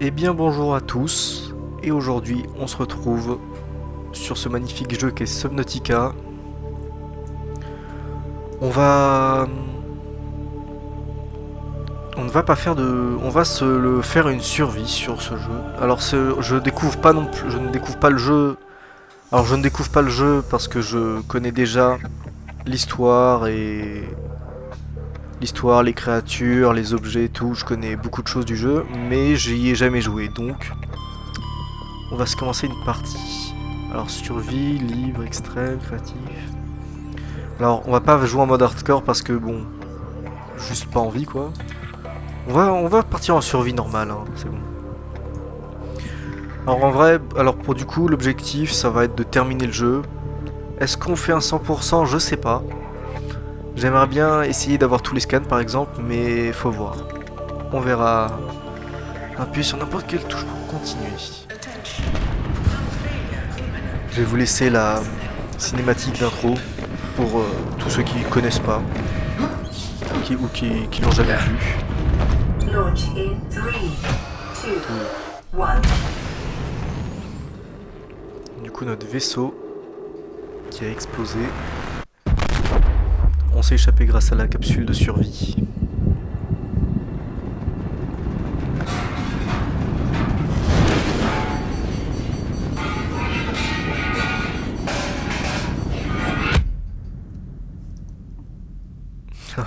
Eh bien bonjour à tous, et aujourd'hui on se retrouve sur ce magnifique jeu qu'est Subnautica. On ne va pas faire de... On va faire une survie sur ce jeu. Alors je découvre pas non plus... Je ne découvre pas le jeu... Alors je ne découvre pas le jeu parce que je connais déjà l'histoire et... L'histoire, les créatures, les objets et tout. Je connais beaucoup de choses du jeu, mais j'y ai jamais joué, donc... On va se commencer une partie. Alors survie, libre, extrême, créatif... Alors on va pas jouer en mode hardcore parce que bon... Juste pas envie quoi. On va partir en survie normale, hein, c'est bon. Alors en vrai, pour du coup l'objectif ça va être de terminer le jeu. Est-ce qu'on fait un 100%? Je sais pas. J'aimerais bien essayer d'avoir tous les scans par exemple, mais faut voir. On verra. Appuyer sur n'importe quelle touche pour continuer. Je vais vous laisser la cinématique d'intro pour tous ceux qui connaissent pas qui l'ont jamais vu. Launch in 3, 2, 1. Du coup notre vaisseau qui a explosé. On s'est échappé grâce à la capsule de survie.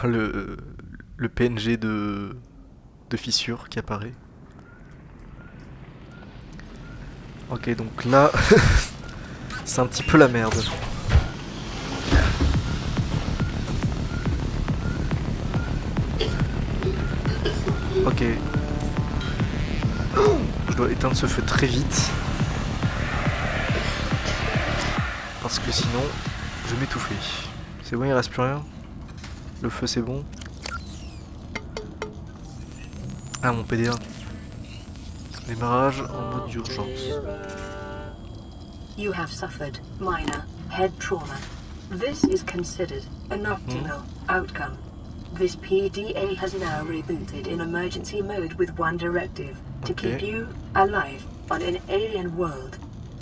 le PNG de fissure qui apparaît. Ok, donc là, c'est un petit peu la merde. Ok. Je dois éteindre ce feu très vite. Parce que sinon, je vais m'étouffer. C'est bon, il reste plus rien. Le feu, c'est bon. Ah, mon PDA. Démarrage en mode d'urgence. You have suffered minor head trauma. This is considered an optimal outcome. This PDA has now rebooted in emergency mode with one directive: to keep you alive on an alien world.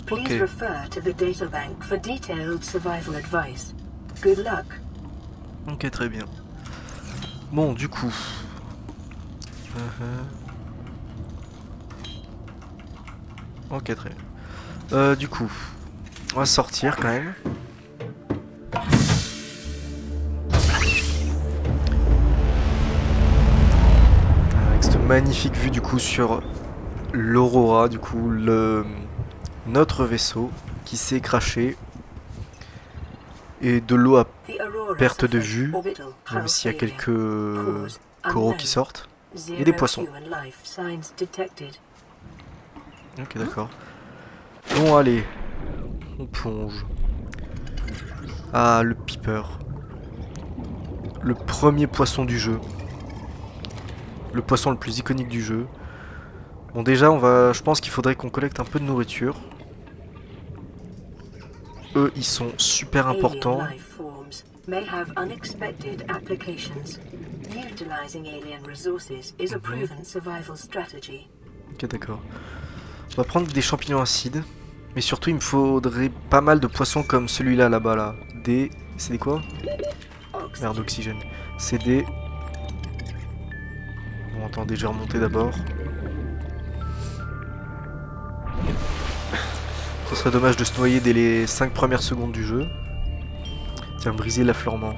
Please refer to the databank for detailed survival advice. Good luck. Ok, très bien. Bon, du coup... Ok, très bien. Du coup, on va sortir quand même. Avec cette magnifique vue du coup sur l'Aurora, du coup notre vaisseau qui s'est crashé. Et de l'eau à perte de vue, même s'il y a quelques coraux qui sortent. Et des poissons. Ok, d'accord. Bon, allez. On plonge. Ah, le Piper. Le premier poisson du jeu. Le poisson le plus iconique du jeu. Bon, déjà, je pense qu'il faudrait qu'on collecte un peu de nourriture. Eux, ils sont super importants. May have unexpected applications. Utilizing alien resources is a proven survival strategy. Ok, d'accord. On va prendre des champignons acides. Mais surtout, il me faudrait pas mal de poissons comme celui-là, là-bas, là. C'est des quoi? Merde, d'oxygène. C'est des... Bon, attendez, je vais remonter d'abord. Ce serait dommage de se noyer dès les 5 premières secondes du jeu. Tiens, briser l'affleurement.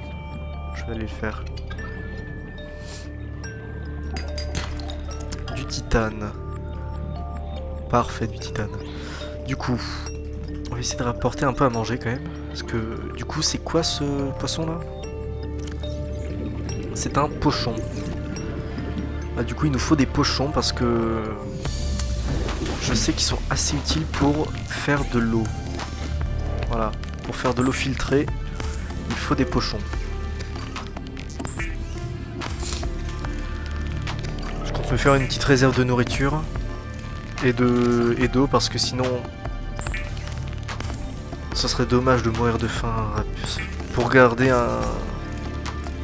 Je vais aller le faire. Du titane. Parfait, du titane. Du coup, on va essayer de rapporter un peu à manger quand même. Parce que, du coup, c'est quoi ce poisson-là? C'est un pochon. Ah, du coup, il nous faut des pochons parce que... Je sais qu'ils sont assez utiles pour faire de l'eau. Voilà, pour faire de l'eau filtrée. Il faut des pochons. Je compte me faire une petite réserve de nourriture et d'eau parce que sinon ça serait dommage de mourir de faim. Pour garder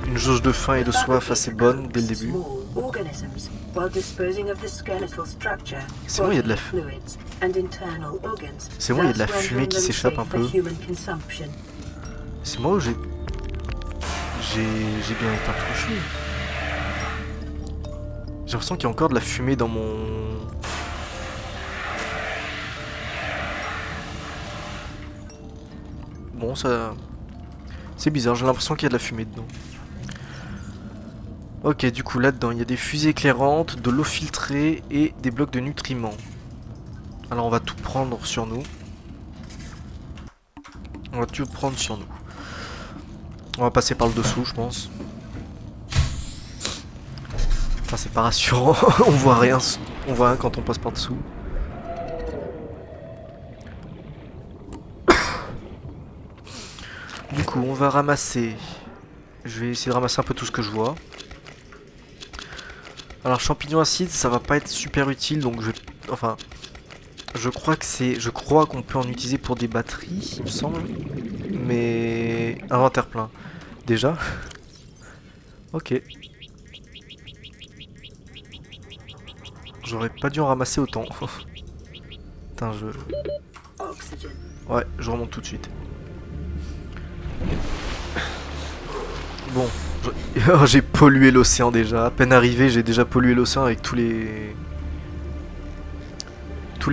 une jauge de faim et de soif assez bonne dès le début. organisms while disposing of the skeletal structure, C'est bon, il y a de la fluids and internal organs. C'est bon, il y a de la fumée qui s'échappe un peu. C'est moi ou j'ai bien éteint tout le feu. J'ai l'impression qu'il y a encore de la fumée dans mon... Bon, ça... C'est bizarre, j'ai l'impression qu'il y a de la fumée dedans. Ok, du coup, là-dedans, il y a des fusées éclairantes, de l'eau filtrée et des blocs de nutriments. Alors, on va tout prendre sur nous. On va tout prendre sur nous. On va passer par le dessous, je pense. Enfin, c'est pas rassurant. On voit rien quand on passe par dessous. Du coup, on va ramasser. Je vais essayer de ramasser un peu tout ce que je vois. Alors, champignons acides, ça va pas être super utile, donc je... Enfin... Je crois qu'on peut en utiliser pour des batteries, il me semble. Mais... Inventaire plein. Déjà. Ok. J'aurais pas dû en ramasser autant. Putain, Ouais, je remonte tout de suite. Bon. J'ai pollué l'océan déjà. À peine arrivé, j'ai déjà pollué l'océan avec tous les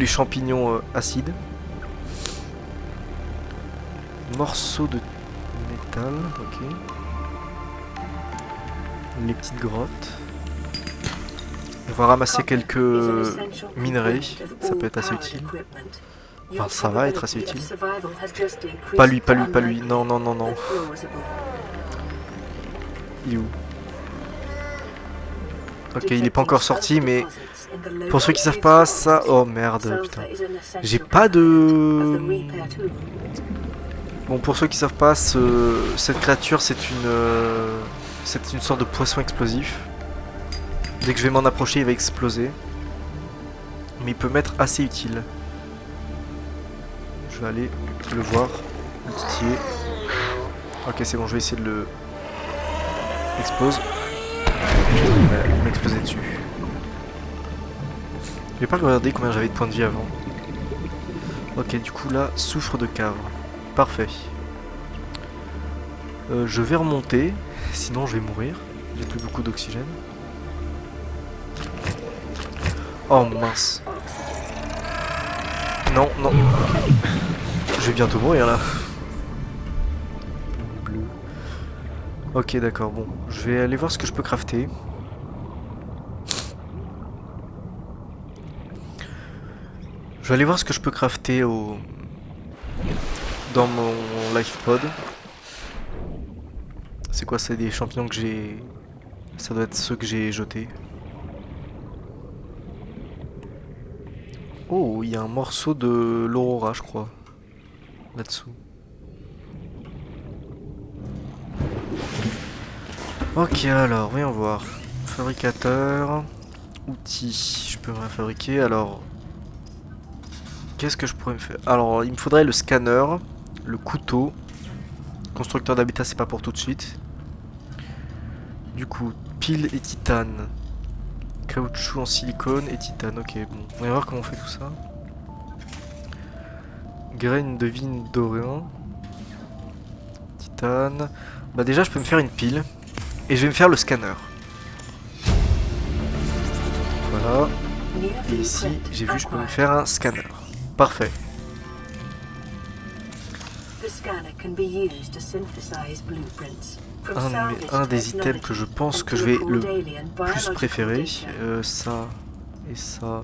champignons acides. Morceaux de métal, ok. Les petites grottes. On va ramasser quelques minerais, ça peut être assez utile. Enfin, ça va être assez utile. Pas lui, pas lui, pas lui. Non, non, non, non. Il est où? Ok, il est pas encore sorti, mais... Pour ceux qui savent pas, ça... Oh merde, putain. J'ai pas de... Bon, pour ceux qui savent pas, cette créature, c'est une sorte de poisson explosif. Dès que je vais m'en approcher, il va exploser. Mais il peut m'être assez utile. Je vais aller le voir, le titiller. Ok, c'est bon, je vais essayer de le... Explose. Il m'a explosé dessus. J'ai pas regardé combien j'avais de points de vie avant. Ok, du coup là, soufre de cave. Parfait. Je vais remonter, sinon je vais mourir. J'ai plus beaucoup d'oxygène. Oh mince. Non, non. Je vais bientôt mourir là. Bleu. Ok, d'accord, bon. Je vais aller voir ce que je peux crafter. Je vais aller voir ce que je peux crafter dans mon life pod. C'est quoi? C'est des champignons que j'ai... Ça doit être ceux que j'ai jetés. Oh, il y a un morceau de l'aurora, je crois. Là-dessous. Ok, alors, voyons voir. Fabricateur. Outils. Je peux rien fabriquer, alors... Qu'est-ce que je pourrais me faire? Alors, il me faudrait le scanner, le couteau. Constructeur d'habitat, c'est pas pour tout de suite. Du coup, pile et titane. Caoutchouc en silicone et titane. Ok, bon. On va voir comment on fait tout ça. Graines de vigne dorée. Titane. Bah déjà, je peux me faire une pile. Et je vais me faire le scanner. Voilà. Et ici, j'ai vu, je peux me faire un scanner. Parfait. Un des items que je pense que je vais le plus préférer, ça et ça,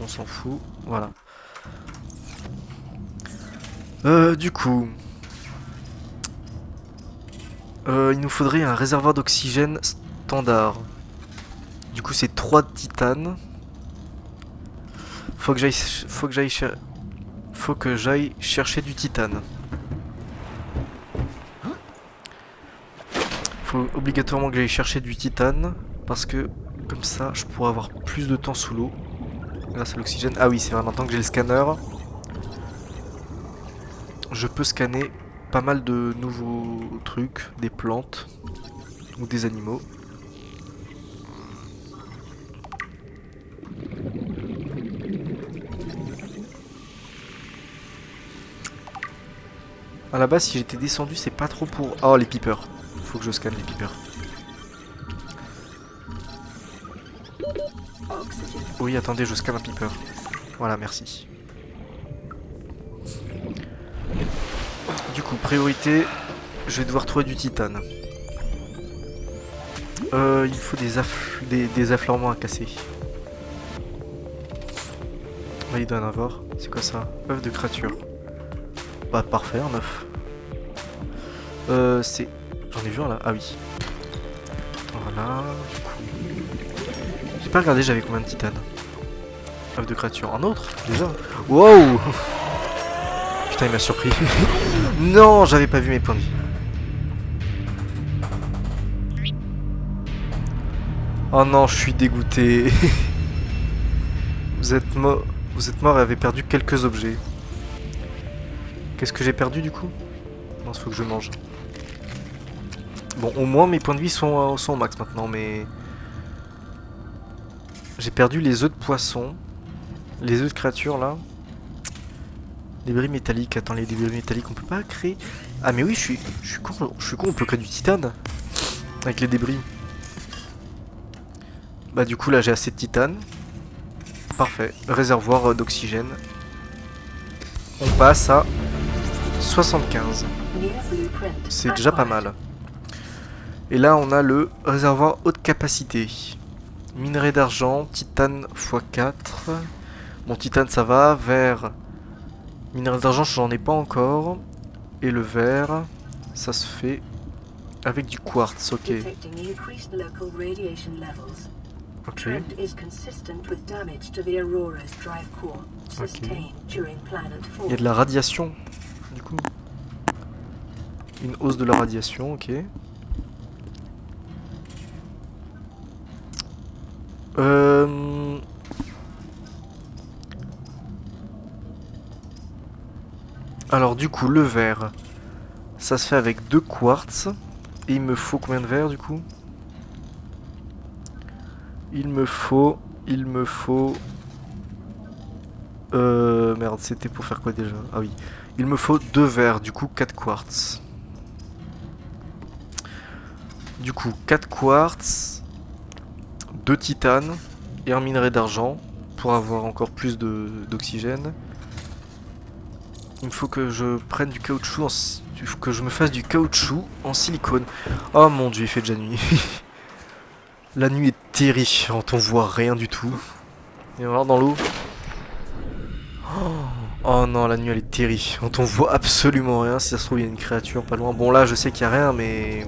on s'en fout. Voilà. Du coup, il nous faudrait un réservoir d'oxygène standard. Du coup, c'est 3 titanes. Faut que j'aille chercher du titane. Faut obligatoirement que j'aille chercher du titane. Parce que comme ça je pourrai avoir plus de temps sous l'eau. Grâce à l'oxygène. Ah oui, c'est vrai, maintenant que j'ai le scanner, je peux scanner pas mal de nouveaux trucs. Des plantes. Ou des animaux. À la base, si j'étais descendu, c'est pas trop pour... Oh, les peepers. Faut que je scanne les peepers. Oui, attendez, je scanne un peeper. Voilà, merci. Du coup, priorité, je vais devoir trouver du titane. Il me faut des affleurements à casser. Là, il doit en avoir. C'est quoi ça? Œuf de créature. Bah, parfait, un œuf. C'est... J'en ai vu un là? Ah oui. Voilà, du coup... J'ai pas regardé, j'avais combien de titane? Œuf de créature. Un autre? Déjà? Wow. Putain, il m'a surpris. Non, j'avais pas vu mes points de vie. Oh non, je suis dégoûté. Vous êtes mort et avez perdu quelques objets. Qu'est-ce que j'ai perdu du coup? Non, il faut que je mange. Bon, au moins mes points de vie sont au max maintenant, mais... J'ai perdu les œufs de poisson. Les œufs de créatures là. Débris métalliques. Attends, les débris métalliques, on peut pas créer... Ah mais oui, je suis con, on peut créer du titane. Avec les débris. Bah du coup là j'ai assez de titane. Parfait. Réservoir d'oxygène. On passe à 75. C'est déjà pas mal. Et là on a le réservoir haute capacité. Minerai d'argent, titane x4. Bon, titane ça va. Verre. Minerai d'argent j'en ai pas encore. Et le verre, ça se fait avec du quartz, ok. Ok. Il y a de la radiation, du coup. Une hausse de la radiation, ok. Alors du coup, le verre, ça se fait avec 2 quartz. Et il me faut combien de verres, du coup? Il me faut... Merde, c'était pour faire quoi déjà? Ah oui. Il me faut 2 verres, du coup 4 quartz. Du coup, 4 quartz, 2 titane et un minerai d'argent pour avoir encore plus d'oxygène. Il me faut que je prenne du caoutchouc, que je me fasse du caoutchouc en silicone. Oh mon dieu, il fait déjà nuit. La nuit est terrifiante, on voit rien du tout. Et on va voir dans l'eau. Oh non, la nuit elle est terrifiante, on voit absolument rien. Si ça se trouve, il y a une créature pas loin. Bon, là je sais qu'il n'y a rien, mais.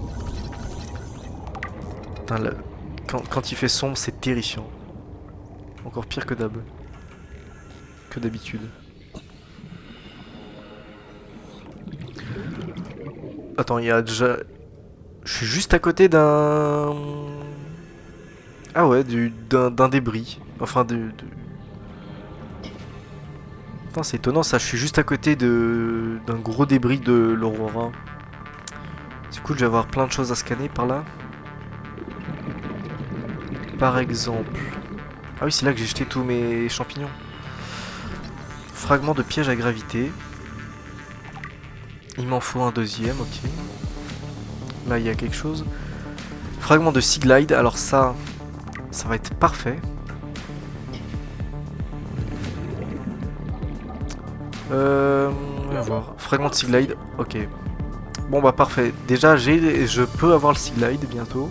Putain, quand il fait sombre, c'est terrifiant. Encore pire que d'habitude. Attends, il y a déjà. Je suis juste à côté d'un. Ah ouais, d'un débris. Enfin, Putain, c'est étonnant ça, je suis juste à côté d'un gros débris de l'Aurora. C'est cool, je vais avoir plein de choses à scanner par là. Par exemple... Ah oui, c'est là que j'ai jeté tous mes champignons. Fragment de piège à gravité. Il m'en faut un deuxième, ok. Là, il y a quelque chose. Fragment de Sea Glide, alors ça va être parfait. On va voir. Fragment de Sea Glide, ok. Bon bah parfait. Déjà, je peux avoir le Sea Glide bientôt.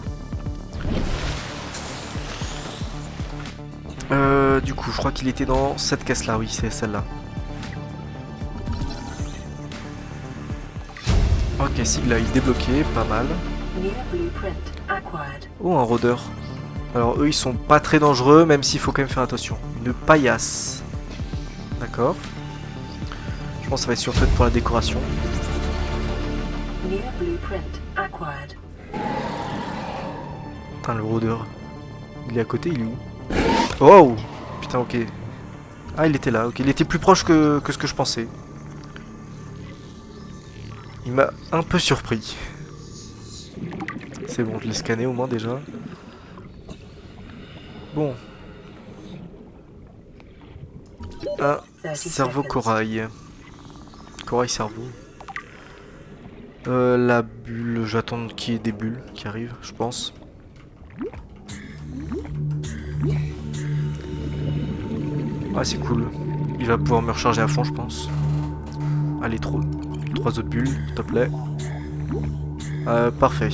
Du coup, je crois qu'il était dans cette caisse-là, oui, c'est celle-là. Ok, Sea Glide débloqué, pas mal. Oh, un rôdeur. Alors eux, ils sont pas très dangereux, même s'il faut quand même faire attention. Une paillasse. D'accord. Je pense que ça va être surtout pour la décoration. Putain, le rôdeur. Il est à côté, il est où? Oh! Putain, ok. Ah, il était là, ok. Il était plus proche que ce que je pensais. Il m'a un peu surpris. C'est bon, je l'ai scanné au moins déjà. Bon. Un cerveau corail. Corail cerveau. La bulle, j'attends qu'il y ait des bulles qui arrivent, je pense. Ah, c'est cool. Il va pouvoir me recharger à fond, je pense. Allez, 3 autres bulles, s'il te plaît. Parfait.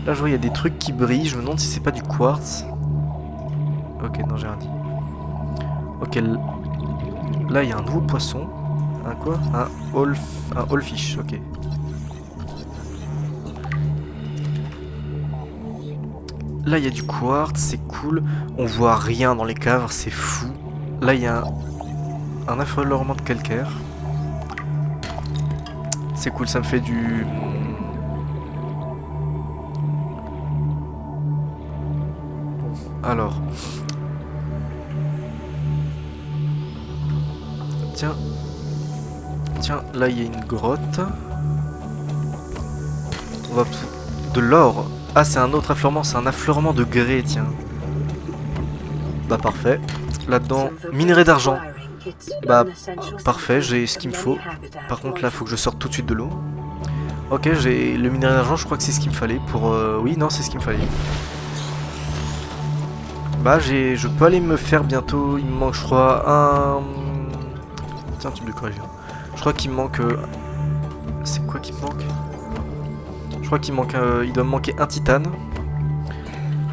Là, je vois, il y a des trucs qui brillent. Je me demande si c'est pas du quartz. Ok, non, j'ai rien dit. Ok, là, il y a un nouveau poisson. Un quoi? Un hallfish, ok. Là, il y a du quartz, c'est cool. On voit rien dans les caves, c'est fou. Là, il y a un affleurement de calcaire. C'est cool, ça me fait du... Alors... Tiens. Tiens, là, il y a une grotte. On va... De l'or. Ah, c'est un autre affleurement, c'est un affleurement de grès, tiens. Bah, parfait. Là-dedans, minerai d'argent. Bah, parfait, j'ai ce qu'il me faut. Par contre, là, faut que je sorte tout de suite de l'eau. Ok, j'ai le minerai d'argent, je crois que c'est ce qu'il me fallait pour... Oui, non, c'est ce qu'il me fallait. Bah, je peux aller me faire bientôt... Il me manque, je crois, un... Tiens, tube de corriger. Je crois qu'il me manque... C'est quoi qui me manque? Je crois qu'il manque... Il doit me manquer un titane.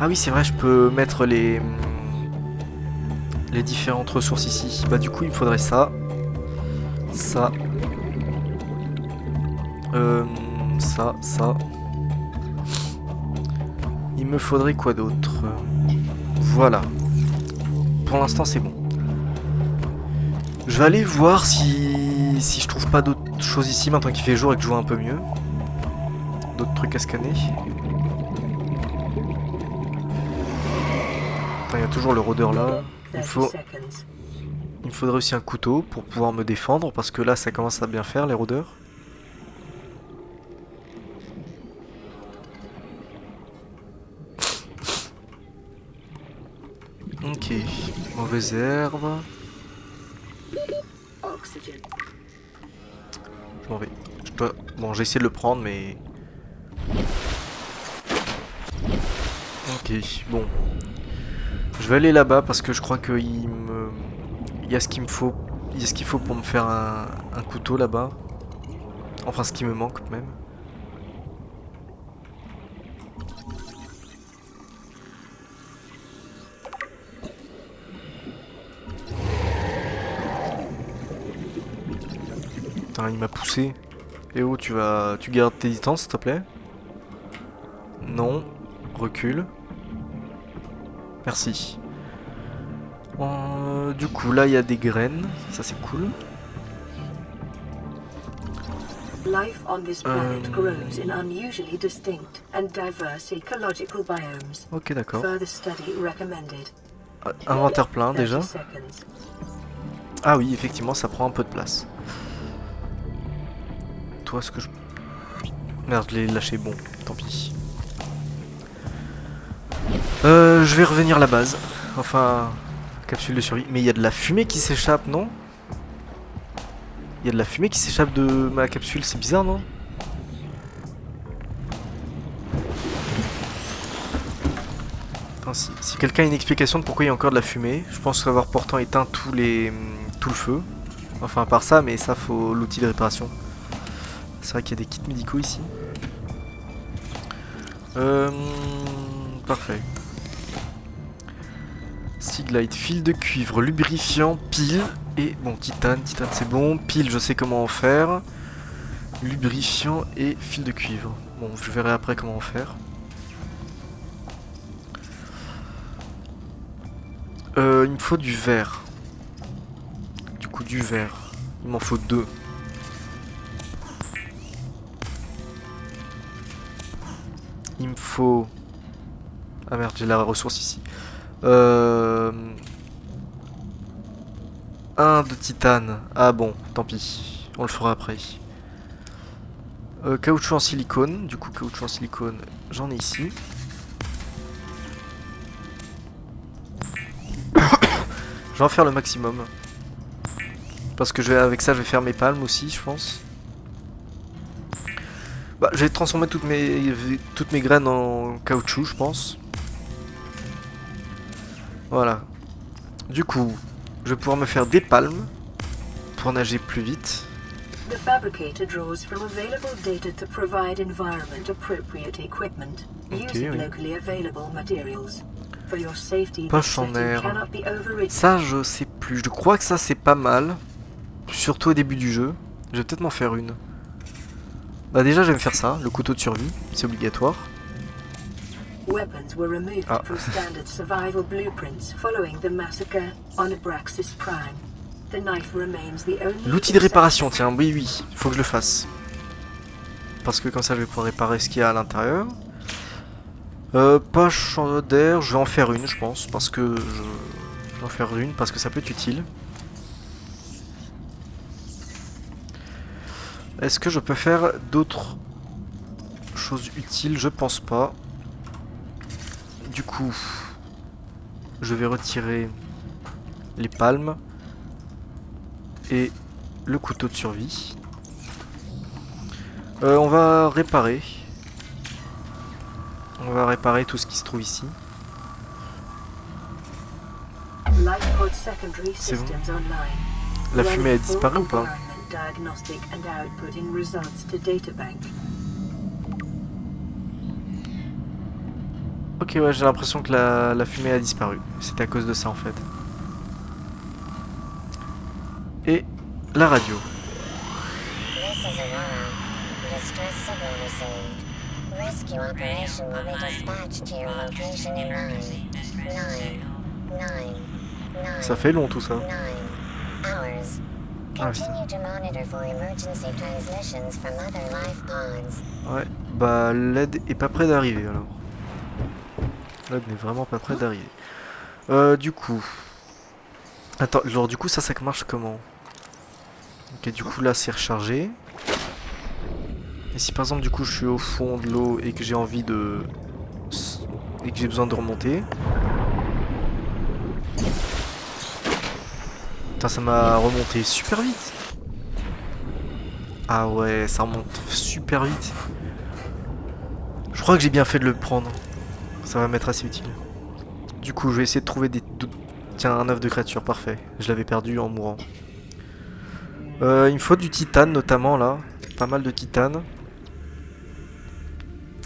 Ah oui, c'est vrai, je peux mettre les différentes ressources ici. Bah du coup, il me faudrait ça. Ça. Ça. Il me faudrait quoi d'autre? Voilà. Pour l'instant, c'est bon. Je vais aller voir si je trouve pas d'autres choses ici maintenant qu'il fait jour et que je vois un peu mieux. D'autres trucs à scanner. Il y a toujours le rôdeur là. Il me faudrait aussi un couteau pour pouvoir me défendre parce que là ça commence à bien faire les rôdeurs. Ok, mauvaise herbe. Je m'en vais. Bon, j'ai essayé de le prendre mais... Ok, bon. Je vais aller là-bas parce que je crois qu'il y a ce qu'il me faut. Il y a ce qu'il faut pour me faire un couteau là-bas. Enfin, ce qui me manque même. Putain, il m'a poussé. Eh oh, tu gardes tes distances, s'il te plaît? Non. Recule. Merci. Du coup, là, il y a des graines. Ça, c'est cool. Life on this planet grows in unusually distinct and diverse ecological biomes. Ok, d'accord. Further study recommended. Inventaire plein, déjà. 30 seconds. Ah oui, effectivement, ça prend un peu de place. Toi, ce que je... Merde, je l'ai lâché. Bon, tant pis. Je vais revenir à la base. Enfin, capsule de survie. Mais il y a de la fumée qui s'échappe, non? Il y a de la fumée qui s'échappe de ma capsule, c'est bizarre, non? Enfin, si quelqu'un a une explication de pourquoi il y a encore de la fumée, je pense avoir pourtant éteint tout le feu. Enfin, à part ça, mais ça, faut l'outil de réparation. C'est vrai qu'il y a des kits médicaux ici. Parfait. Siglite, fil de cuivre, lubrifiant, pile et... Bon, titane c'est bon. Pile, je sais comment en faire. Lubrifiant et fil de cuivre. Bon, je verrai après comment en faire. Il me faut du verre. Du coup, du verre. Il m'en faut 2. Il me faut... Ah merde, j'ai la ressource ici. Un de titane. Ah bon, tant pis. On le fera après. Caoutchouc en silicone. Du coup, caoutchouc en silicone, j'en ai ici. Je vais en faire le maximum. Parce que avec ça je vais faire mes palmes aussi, je pense. Bah, je vais transformer toutes mes graines en caoutchouc, je pense. Voilà. Du coup, je vais pouvoir me faire des palmes pour nager plus vite. The fabricator draws from available data to provide environment appropriate equipment using locally available materials. For your safety, Poche en air. Ça, je sais plus. Je crois que ça, c'est pas mal. Surtout au début du jeu. Je vais peut-être m'en faire une. Bah déjà, je vais me faire ça, le couteau de survie. C'est obligatoire. Weapons were removed from standard survival blueprints following the massacre on Abraxas Prime. The knife remains the only. L'outil de réparation, tiens, oui, il faut que je le fasse. Parce que comme ça, je vais pouvoir réparer ce qu'il y a à l'intérieur. Poche d'air, je vais en faire une, je pense, parce que je vais en faire une parce que ça peut être utile. Est-ce que je peux faire d'autres choses utiles? Je pense pas. Du coup, je vais retirer les palmes et le couteau de survie. On va réparer. On va réparer tout ce qui se trouve ici. C'est bon. La fumée a disparu ou pas? Ok, ouais, j'ai l'impression que la fumée a disparu. C'était à cause de ça en fait. Et la radio. Ça fait long tout ça. Ah putain. Ouais, bah l'aide est pas près d'arriver alors. L'aide n'est vraiment pas près d'arriver. Du coup... Attends, genre du coup ça marche comment? Ok, du coup là c'est rechargé. Et si par exemple du coup je suis au fond de l'eau et que j'ai envie de... et que j'ai besoin de remonter... Putain, ça m'a remonté super vite. Ah ouais, ça remonte super vite. Je crois que j'ai bien fait de le prendre. Ça va m'être assez utile. Du coup, je vais essayer de trouver des... Tiens, un œuf de créature, parfait. Je l'avais perdu en mourant. Il me faut du titane notamment là. Pas mal de titane.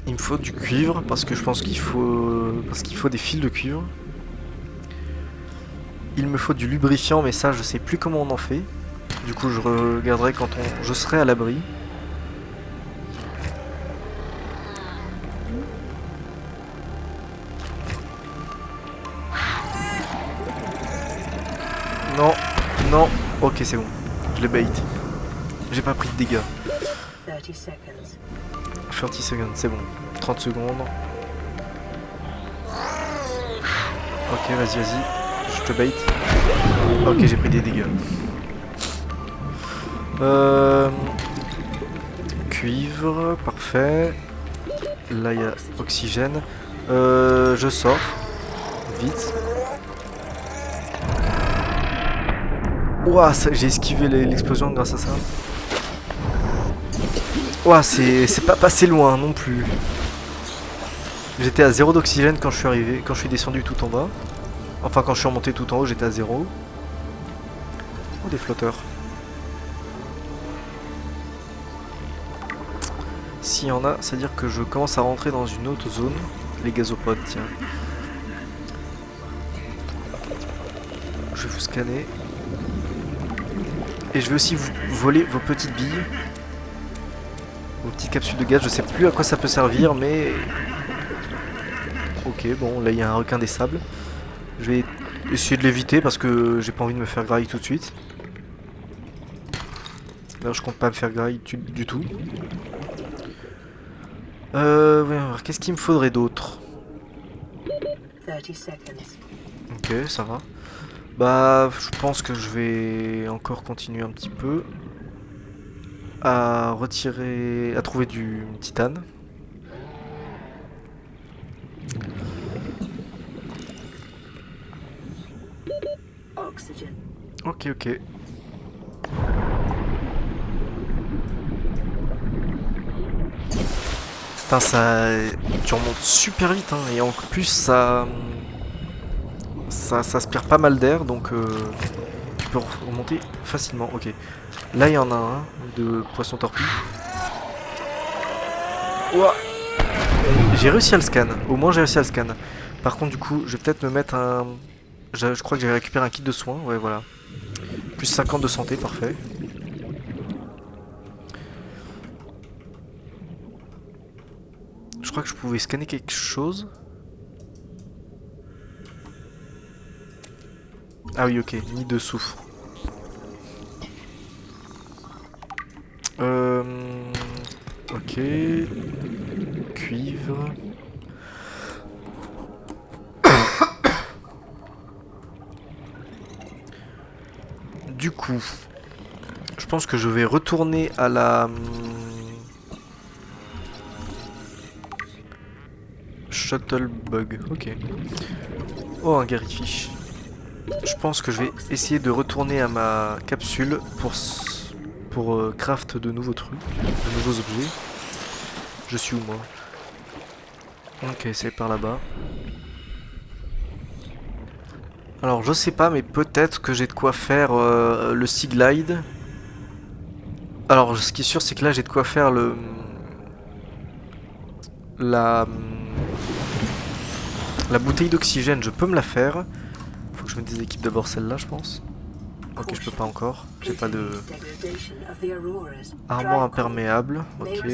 Il me faut du cuivre parce que je pense qu'il faut... Parce qu'il faut des fils de cuivre. Il me faut du lubrifiant, mais ça je sais plus comment on en fait. Du coup je regarderai quand je serai à l'abri. Non, non, ok c'est bon. Je l'ai bait. J'ai pas pris de dégâts. 30 secondes, c'est bon. 30 secondes. Ok, vas-y. Je te bait. Ok, j'ai pris des dégâts. Cuivre, parfait. Là, il y a oxygène. Je sors. Vite. Ouah, j'ai esquivé l'explosion grâce à ça. Ouah, c'est pas passé loin non plus. J'étais à 0 d'oxygène quand je suis arrivé, quand je suis descendu tout en bas. Enfin, quand je suis remonté tout en haut, j'étais à 0. Oh, des flotteurs. S'il y en a, c'est-à-dire que je commence à rentrer dans une autre zone. Les gazopodes, tiens. Je vais vous scanner. Et je vais aussi vous voler vos petites billes. Vos petites capsules de gaz. Je sais plus à quoi ça peut servir, mais... Ok, bon, là il y a un requin des sables. Je vais essayer de l'éviter parce que j'ai pas envie de me faire grailler tout de suite. D'ailleurs, je compte pas me faire grailler du tout. Ouais, qu'est-ce qu'il me faudrait d'autre? 30 seconds. Ok, ça va. Bah, je pense que je vais encore continuer un petit peu à retirer, à trouver du titane. Oxygen. Ok. Putain, ça... Tu remontes super vite, hein, et en plus, ça aspire pas mal d'air, donc tu peux remonter facilement. Ok. Là, il y en a un de poisson torpille. Ouah. J'ai réussi à le scan. Au moins, j'ai réussi à le scan. Par contre, du coup, je vais peut-être me mettre un... Je crois que j'ai récupéré un kit de soins. Ouais, voilà. Plus 50 de santé, parfait. Je crois que je pouvais scanner quelque chose. Ah oui, ok. Nid de soufre. Ok. Cuivre. Du coup, je pense que je vais retourner à la... Shuttlebug, ok. Oh, un Garryfish. Je pense que je vais essayer de retourner à ma capsule pour craft de nouveaux trucs, de nouveaux objets. Je suis où, moi? Ok, c'est par là-bas. Alors, je sais pas, mais peut-être que j'ai de quoi faire le Sea Glide. Alors, ce qui est sûr, c'est que là, j'ai de quoi faire le... La bouteille d'oxygène, je peux me la faire. Faut que je me déséquipe d'abord celle-là, je pense. Ok, je peux pas encore. J'ai pas de... Armoire imperméable, ok.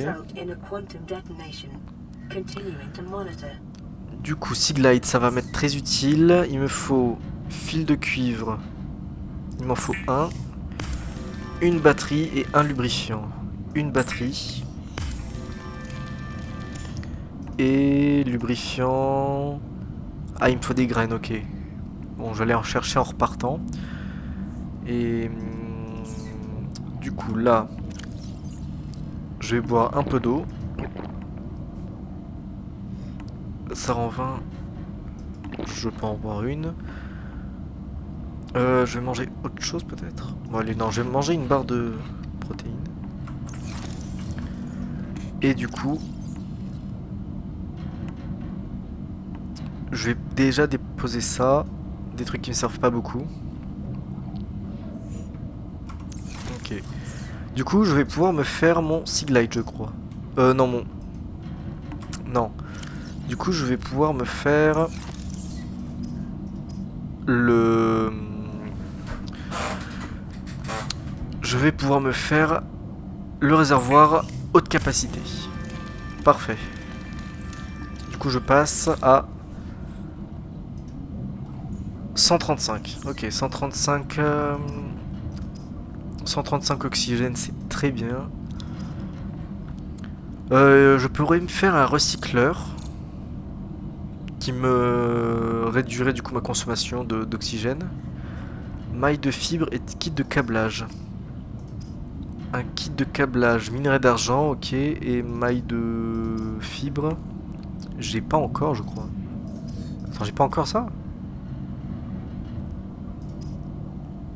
Du coup, Sea Glide, ça va m'être très utile. Il me faut fil de cuivre. Il m'en faut un. Une batterie et un lubrifiant. Une batterie. Et lubrifiant... Ah, il me faut des graines, ok. Bon, j'allais en chercher en repartant. Et... du coup, là... Je vais boire un peu d'eau. Ça rend 20. Je peux en boire une. Je vais manger autre chose peut-être. Bon allez, non, je vais manger une barre de protéines. Et du coup... je vais déjà déposer ça. Des trucs qui me servent pas beaucoup. Ok. Du coup, je vais pouvoir me faire mon Sea Glide, je crois. Non, mon... Non. Du coup, je vais pouvoir me faire... le... Je vais pouvoir me faire le réservoir haute capacité. Parfait. Du coup, je passe à 135. Ok, 135... 135 oxygène, c'est très bien. Je pourrais me faire un recycleur qui me réduirait du coup ma consommation d'oxygène. Maille de fibre et kit de câblage. Un kit de câblage, minerai d'argent, ok, et maille de fibre. J'ai pas encore, je crois. Attends, j'ai pas encore ça?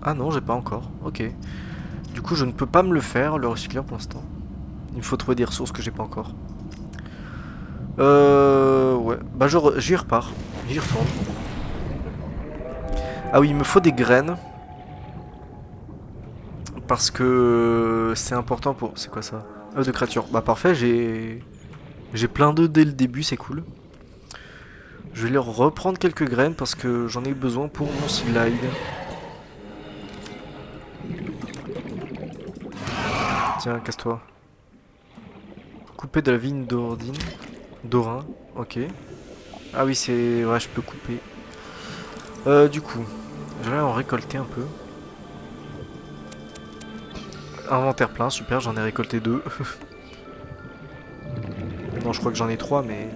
Ah non, j'ai pas encore, ok. Du coup, je ne peux pas me le faire, le recycleur, pour l'instant. Il me faut trouver des ressources que j'ai pas encore. Ouais, bah j'y repars. J'y retourne. Ah oui, il me faut des graines. Parce que c'est important pour... C'est quoi ça? De créatures. Bah parfait, j'ai plein d'œufs dès le début, c'est cool. Je vais leur reprendre quelques graines parce que j'en ai besoin pour mon Sea Glide. Tiens, casse-toi. Couper de la vigne d'Ordine. Dorin, ok. Ah oui, c'est vrai, je peux couper. Du coup, je vais en récolter un peu. Inventaire plein, super, j'en ai récolté 2. Non, je crois que j'en ai 3, mais...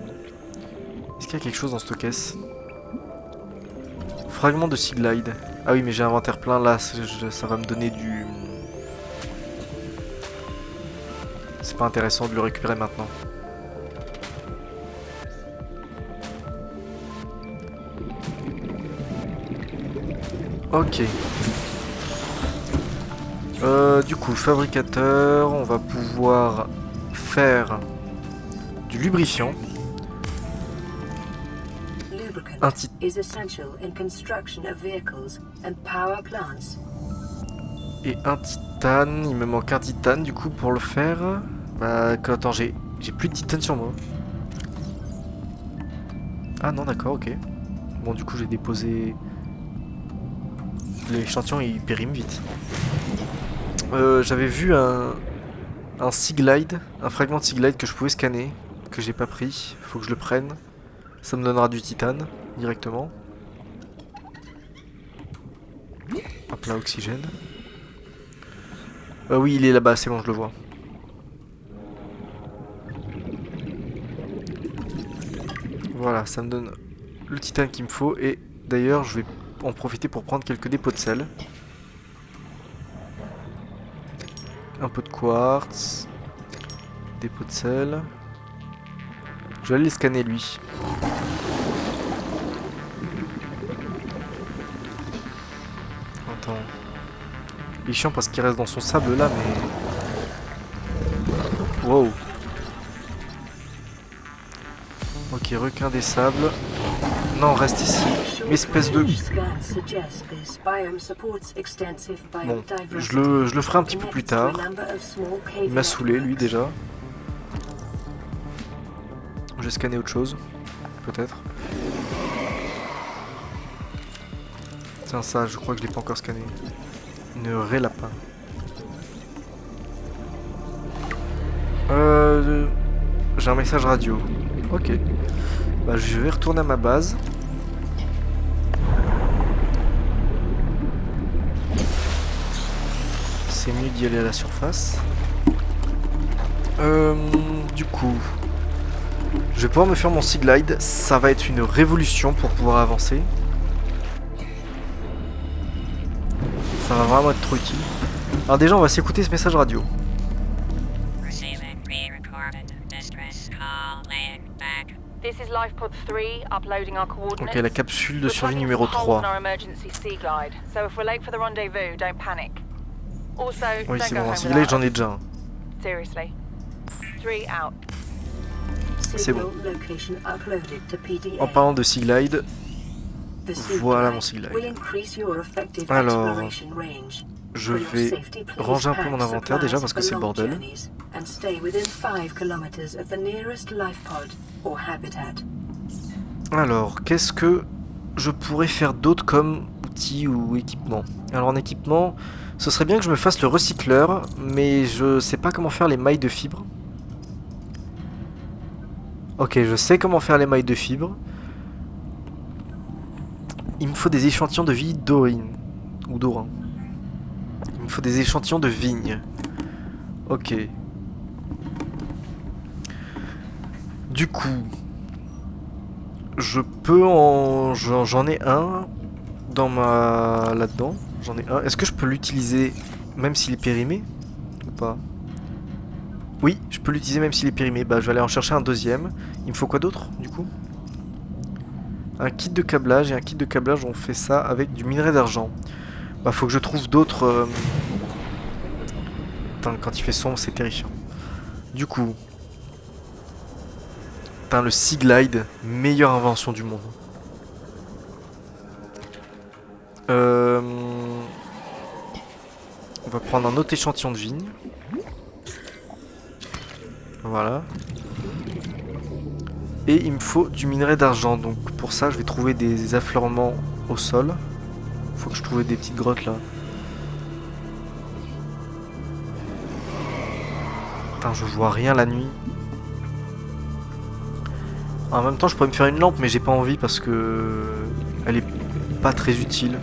Est-ce qu'il y a quelque chose dans cette caisse? Fragment de Sea Glide. Ah oui, mais j'ai inventaire plein, là, ça va me donner du... C'est pas intéressant de le récupérer maintenant. Ok. Du coup, fabricateur, on va pouvoir faire du lubrifiant. Un Lubricant is essential in construction of vehicles and power plants. Et un titane. Il me manque un titane du coup pour le faire. Bah attends, j'ai plus de titane sur moi. Ah non, d'accord, ok. Bon, du coup, j'ai déposé... L'échantillon, il périme vite. J'avais vu un Sea Glide, un fragment de Sea Glide que je pouvais scanner, que j'ai pas pris. Faut que je le prenne. Ça me donnera du titane, directement. Hop là, oxygène. Oui, il est là-bas, c'est bon, je le vois. Voilà, ça me donne le titane qu'il me faut. Et d'ailleurs, je vais en profiter pour prendre quelques dépôts de sel. Un peu de quartz. Dépôt de sel. Je vais aller les scanner lui. Attends. Il est chiant parce qu'il reste dans son sable là, mais... Wow. Ok, requin des sables. Non, reste ici. Espèce de... Bon, je le ferai un petit peu plus tard. Il m'a saoulé, lui, déjà. Je vais scanner autre chose. Peut-être. Tiens, ça, je crois que je l'ai pas encore scanné. Une raie lapin. J'ai un message radio. Ok. Bah, je vais retourner à ma base. C'est mieux d'y aller à la surface. Du coup, je vais pouvoir me faire mon Sea Glide. Ça va être une révolution pour pouvoir avancer. Ça va vraiment être trop utile. Alors déjà, on va s'écouter ce message radio. Ok, la capsule de survie numéro 3. Oui, c'est bon, un Sea Glide, j'en ai déjà un. C'est bon. En parlant de Sea Glide, voilà mon Sea Glide. Alors, je vais ranger un peu mon inventaire déjà parce que c'est le bordel. Alors, qu'est-ce que je pourrais faire d'autre comme outil ou équipement? Alors en équipement, ce serait bien que je me fasse le recycleur, mais je sais pas comment faire les mailles de fibres. Ok, je sais comment faire les mailles de fibres. Il me faut des échantillons de vie d'orine. Ou d'orin. Il me faut des échantillons de vigne. Ok. Du coup, je peux en... J'en ai un dans ma... là-dedans. J'en ai un. Est-ce que je peux l'utiliser même s'il est périmé? Ou pas? Oui, je peux l'utiliser même s'il est périmé. Bah, je vais aller en chercher un deuxième. Il me faut quoi d'autre, du coup? Un kit de câblage. Et un kit de câblage, on fait ça avec du minerai d'argent. Bah, faut que je trouve d'autres... Putain, quand il fait sombre, c'est terrifiant. Du coup... Putain, le Sea Glide, meilleure invention du monde. On va prendre un autre échantillon de vigne. Voilà. Et il me faut du minerai d'argent. Donc pour ça, je vais trouver des affleurements au sol. Faut que je trouve des petites grottes là. Putain, je vois rien la nuit. En même temps, je pourrais me faire une lampe, mais j'ai pas envie parce que elle est pas très utile.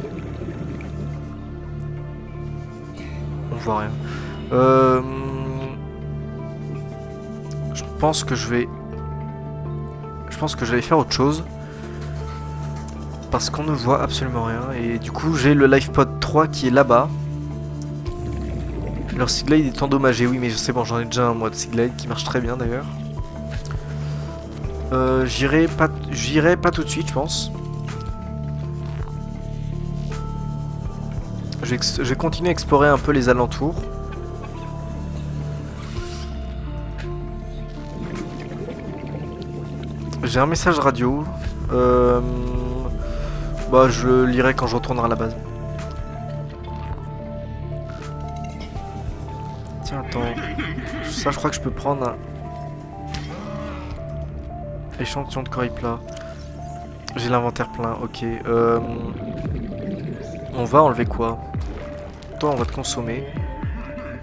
On voit rien. Je pense que je vais faire autre chose parce qu'on ne voit absolument rien. Et du coup, j'ai le LifePod 3 qui est là-bas. Leur Sea Glide est endommagé, oui, mais je sais, bon, j'en ai déjà un moi de Sea Glide qui marche très bien d'ailleurs. J'irai pas tout de suite, je pense. Je vais continuer à explorer un peu les alentours. J'ai un message radio. Bah, je le lirai quand je retournerai à la base. Tiens, attends. Ça, je crois que je peux prendre un échantillon de corail plat. J'ai l'inventaire plein, ok. On va enlever quoi? Toi, on va te consommer.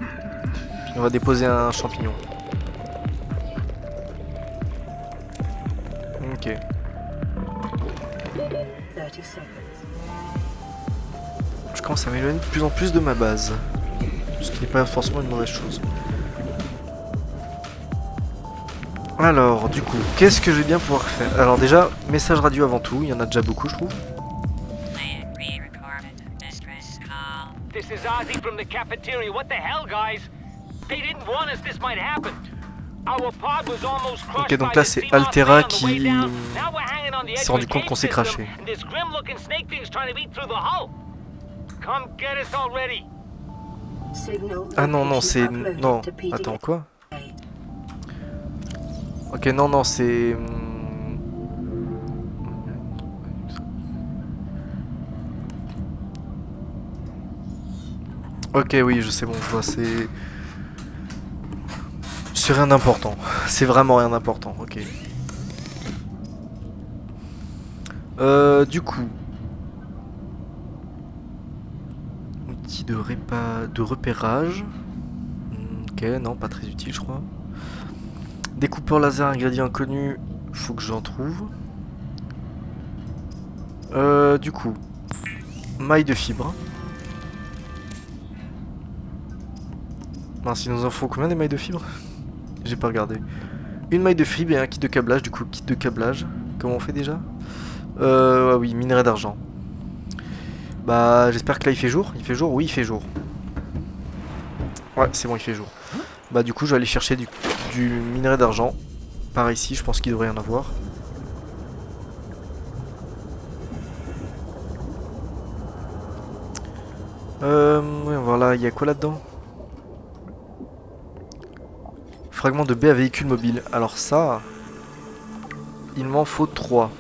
Puis on va déposer un champignon. Ok. 30 seconds. Je commence à m'éloigner de plus en plus de ma base. Ce qui n'est pas forcément une mauvaise chose. Alors, du coup, qu'est-ce que je vais bien pouvoir faire? Alors déjà, message radio avant tout, il y en a déjà beaucoup, je trouve. This is Ozzy from the cafeteria. What the hell, guys? They didn't warn us this might happen. Our pod was almost crushed. Ok, donc là c'est Altera qui s'est rendu compte qu'on s'est craché. Ah non, non, c'est... Non, attends, quoi? Ok, non, non, c'est... Ok, oui, je sais, bon, je vois, c'est... C'est rien d'important. C'est vraiment rien d'important, ok. Du coup... Outil de repérage. Ok, non, pas très utile, je crois. Découpeur laser, ingrédient inconnu. Faut que j'en trouve. Du coup... Maille de fibre. Mince, il nous en faut combien des mailles de fibre? J'ai pas regardé. Une maille de fibre et un kit de câblage. Du coup, kit de câblage. Comment on fait déjà? Ah oui, minerai d'argent. Bah, j'espère que là il fait jour. Il fait jour? Oui, il fait jour. Ouais, c'est bon, il fait jour. Bah, du coup, je vais aller chercher du minerai d'argent. Par ici, je pense qu'il devrait y en avoir. Ouais, voilà, il y a quoi là-dedans? Fragment de baie à véhicule mobile. Alors ça, il m'en faut 3.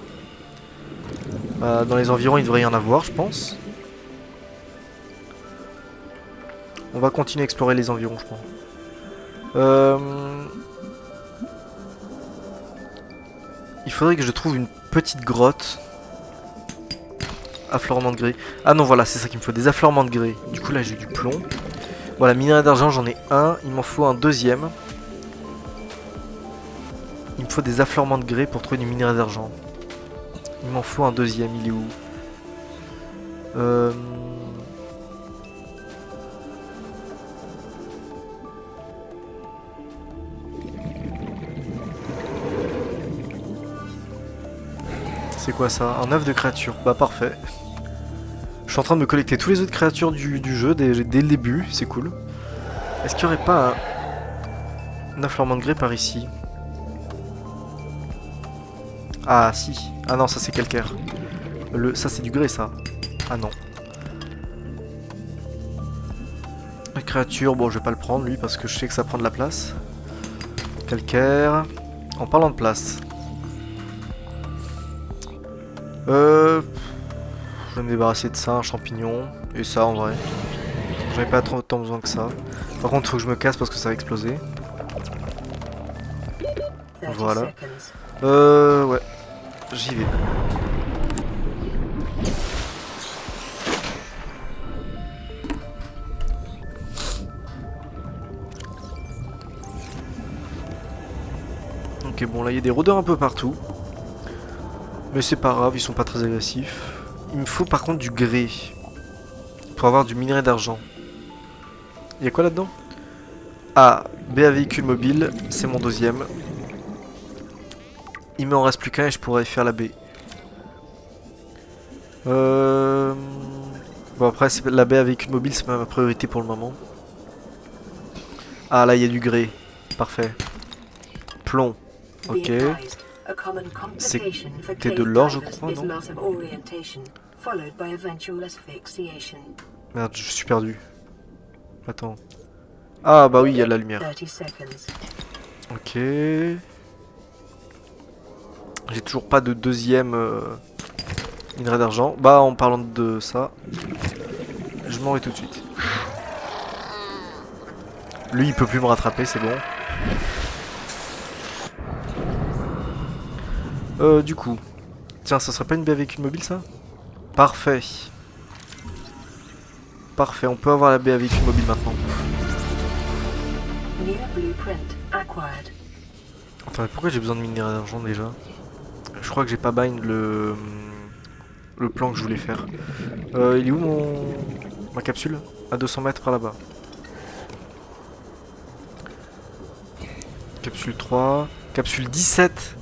Dans les environs, il devrait y en avoir, je pense. On va continuer à explorer les environs, je pense. Il faudrait que je trouve une petite grotte. Affleurement de grès. Ah non, voilà, c'est ça qu'il me faut, des affleurements de grès. Du coup, là, j'ai du plomb. Voilà, minerai d'argent, j'en ai un. Il m'en faut un deuxième. Il me faut des affleurements de grès pour trouver du minerai d'argent. Il m'en faut un deuxième, il est où? C'est quoi ça? Un œuf de créature. Bah parfait. Je suis en train de me collecter tous les autres créatures du jeu dès le début, c'est cool. Est-ce qu'il n'y aurait pas un affleurement de grès par ici? Ah si. Ah non, ça c'est calcaire. Ça c'est du grès ça. Ah non. La créature, bon je vais pas le prendre lui parce que je sais que ça prend de la place. Calcaire. En parlant de place. Je vais me débarrasser de ça, un champignon. Et ça en vrai. J'avais pas trop tant besoin que ça. Par contre, faut que je me casse parce que ça va exploser. Voilà. Ouais. J'y vais. Ok, bon là il y a des rôdeurs un peu partout. Mais c'est pas grave, ils sont pas très agressifs. Il me faut par contre du grès. Pour avoir du minerai d'argent. Il y a quoi là-dedans? Ah, B à véhicule mobile, c'est mon deuxième. Il m'en reste plus qu'un et je pourrais faire la B. Bon après, la B à véhicule mobile, c'est pas ma priorité pour le moment. Ah là, il y a du grès. Parfait. Plomb. Ok. C'était de l'or, je crois, non? Merde, je suis perdu. Attends. Ah bah oui, il y a de la lumière. Ok. J'ai toujours pas de deuxième minerai d'argent. Bah en parlant de ça, je m'en vais tout de suite. Lui il peut plus me rattraper, c'est bon. Du coup, tiens, ça serait pas une baie véhicule mobile ça? Parfait. Parfait, on peut avoir la baie véhicule mobile maintenant. New blueprint acquired. Enfin, pourquoi j'ai besoin de minerai d'argent déjà? Je crois que j'ai pas bind le plan que je voulais faire. Il est où ma capsule? À 200 mètres par là-bas. Capsule 3. Capsule 17.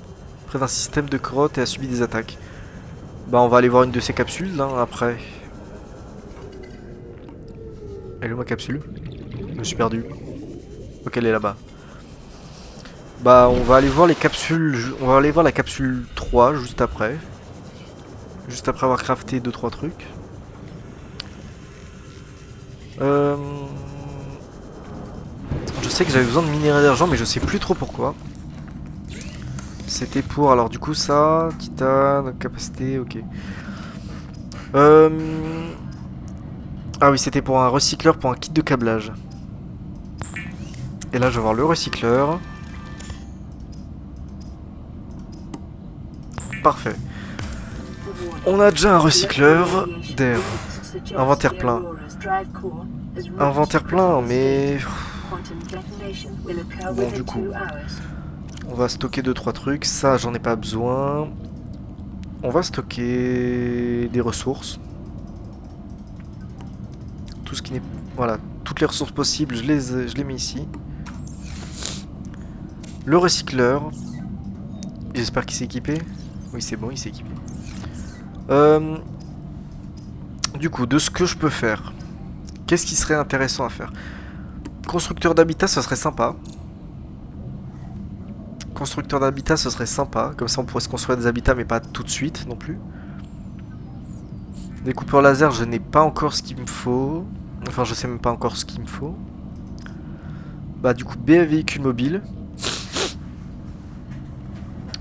Près d'un système de carottes et a subi des attaques. Bah on va aller voir une de ces capsules là après. Elle est où ma capsule? Je me suis perdu. Ok, elle est là-bas. Bah on va aller voir les capsules. On va aller voir la capsule 3 juste après. Juste après avoir crafté 2-3 trucs. Je sais que j'avais besoin de minerai d'argent mais je sais plus trop pourquoi. C'était pour, alors du coup ça, titane, capacité, ok. Ah oui, c'était pour un recycleur, pour un kit de câblage. Et là je vais voir le recycleur. Parfait. On a déjà un recycleur d'air. Inventaire plein. Inventaire plein, mais... Bon, du coup, on va stocker 2-3 trucs. Ça, j'en ai pas besoin. On va stocker des ressources. Tout ce qui n'est... Voilà, toutes les ressources possibles, je les mets ici. Le recycleur. J'espère qu'il s'est équipé. Oui, c'est bon, il s'est équipé. Du coup, de ce que je peux faire, qu'est-ce qui serait intéressant à faire? Constructeur d'habitat, ce serait sympa. Constructeur d'habitat, ce serait sympa. Comme ça, on pourrait se construire des habitats, mais pas tout de suite non plus. Découpeur laser, je n'ai pas encore ce qu'il me faut. Enfin, je sais même pas encore ce qu'il me faut. Bah, du coup, B véhicule mobile.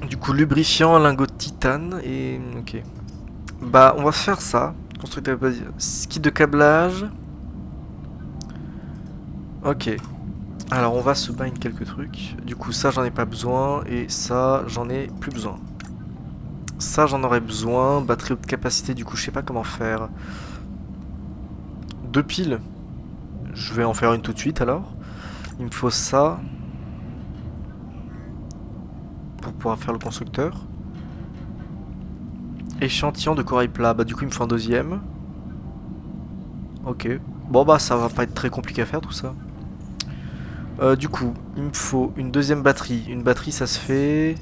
Du coup, lubrifiant, lingot de titane et... Ok. Bah, on va faire ça. Constructeur ski de câblage. Ok. Alors, on va se bind quelques trucs. Du coup, ça, j'en ai pas besoin. Et ça, j'en ai plus besoin. Ça, j'en aurais besoin. Batterie haute capacité, du coup, je sais pas comment faire. 2 piles. Je vais en faire une tout de suite, alors. Il me faut ça. Pour pouvoir faire le constructeur. Échantillon de corail plat. Bah du coup il me faut un deuxième. Ok. Bon bah ça va pas être très compliqué à faire tout ça. Du coup il me faut une deuxième batterie. Une batterie ça se fait...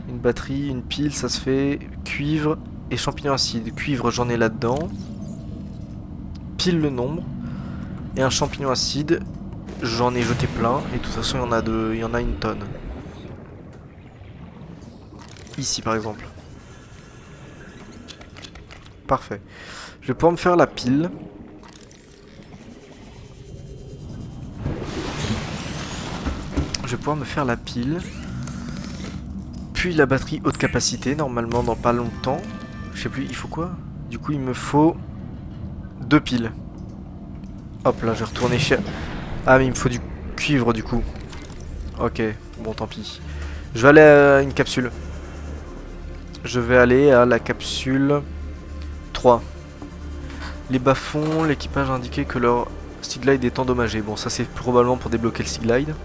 Une batterie, une pile ça se fait... Cuivre et champignon acide. Cuivre j'en ai là-dedans. Pile le nombre. Et un champignon acide. J'en ai jeté plein. Et de toute façon il y en a une tonne. Ici par exemple. Parfait. Je vais pouvoir me faire la pile. Je vais pouvoir me faire la pile. Puis la batterie haute capacité, normalement dans pas longtemps. Je sais plus, il faut quoi? Du coup il me faut 2 piles. Hop là, je vais retourner chez... Ah mais il me faut du cuivre du coup. Ok, bon tant pis. Je vais aller à une capsule. Je vais aller à la capsule 3. Les bas-fonds, l'équipage a indiqué que leur Seaglide est endommagé. Bon, ça c'est probablement pour débloquer le Seaglide.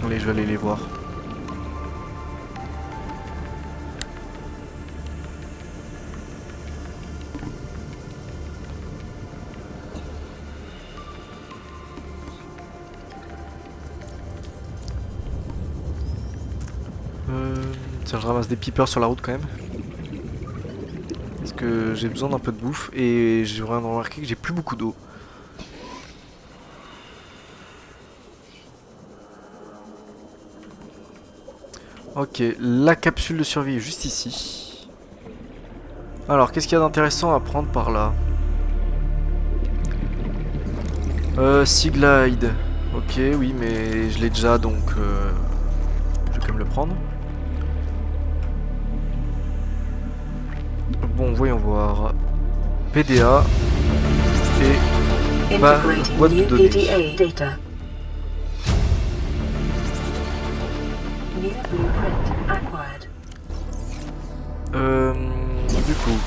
Allez, je vais aller les voir. Tiens, je ramasse des peepers sur la route quand même. Parce que j'ai besoin d'un peu de bouffe et j'ai vraiment remarqué que j'ai plus beaucoup d'eau. Ok, la capsule de survie est juste ici. Alors, qu'est-ce qu'il y a d'intéressant à prendre par là? Seaglide. Ok, oui, mais je l'ai déjà, donc je vais quand même le prendre. Bon, voyons voir. PDA et Integrating boîte de new données. PDA data. New blueprint acquired. Du coup,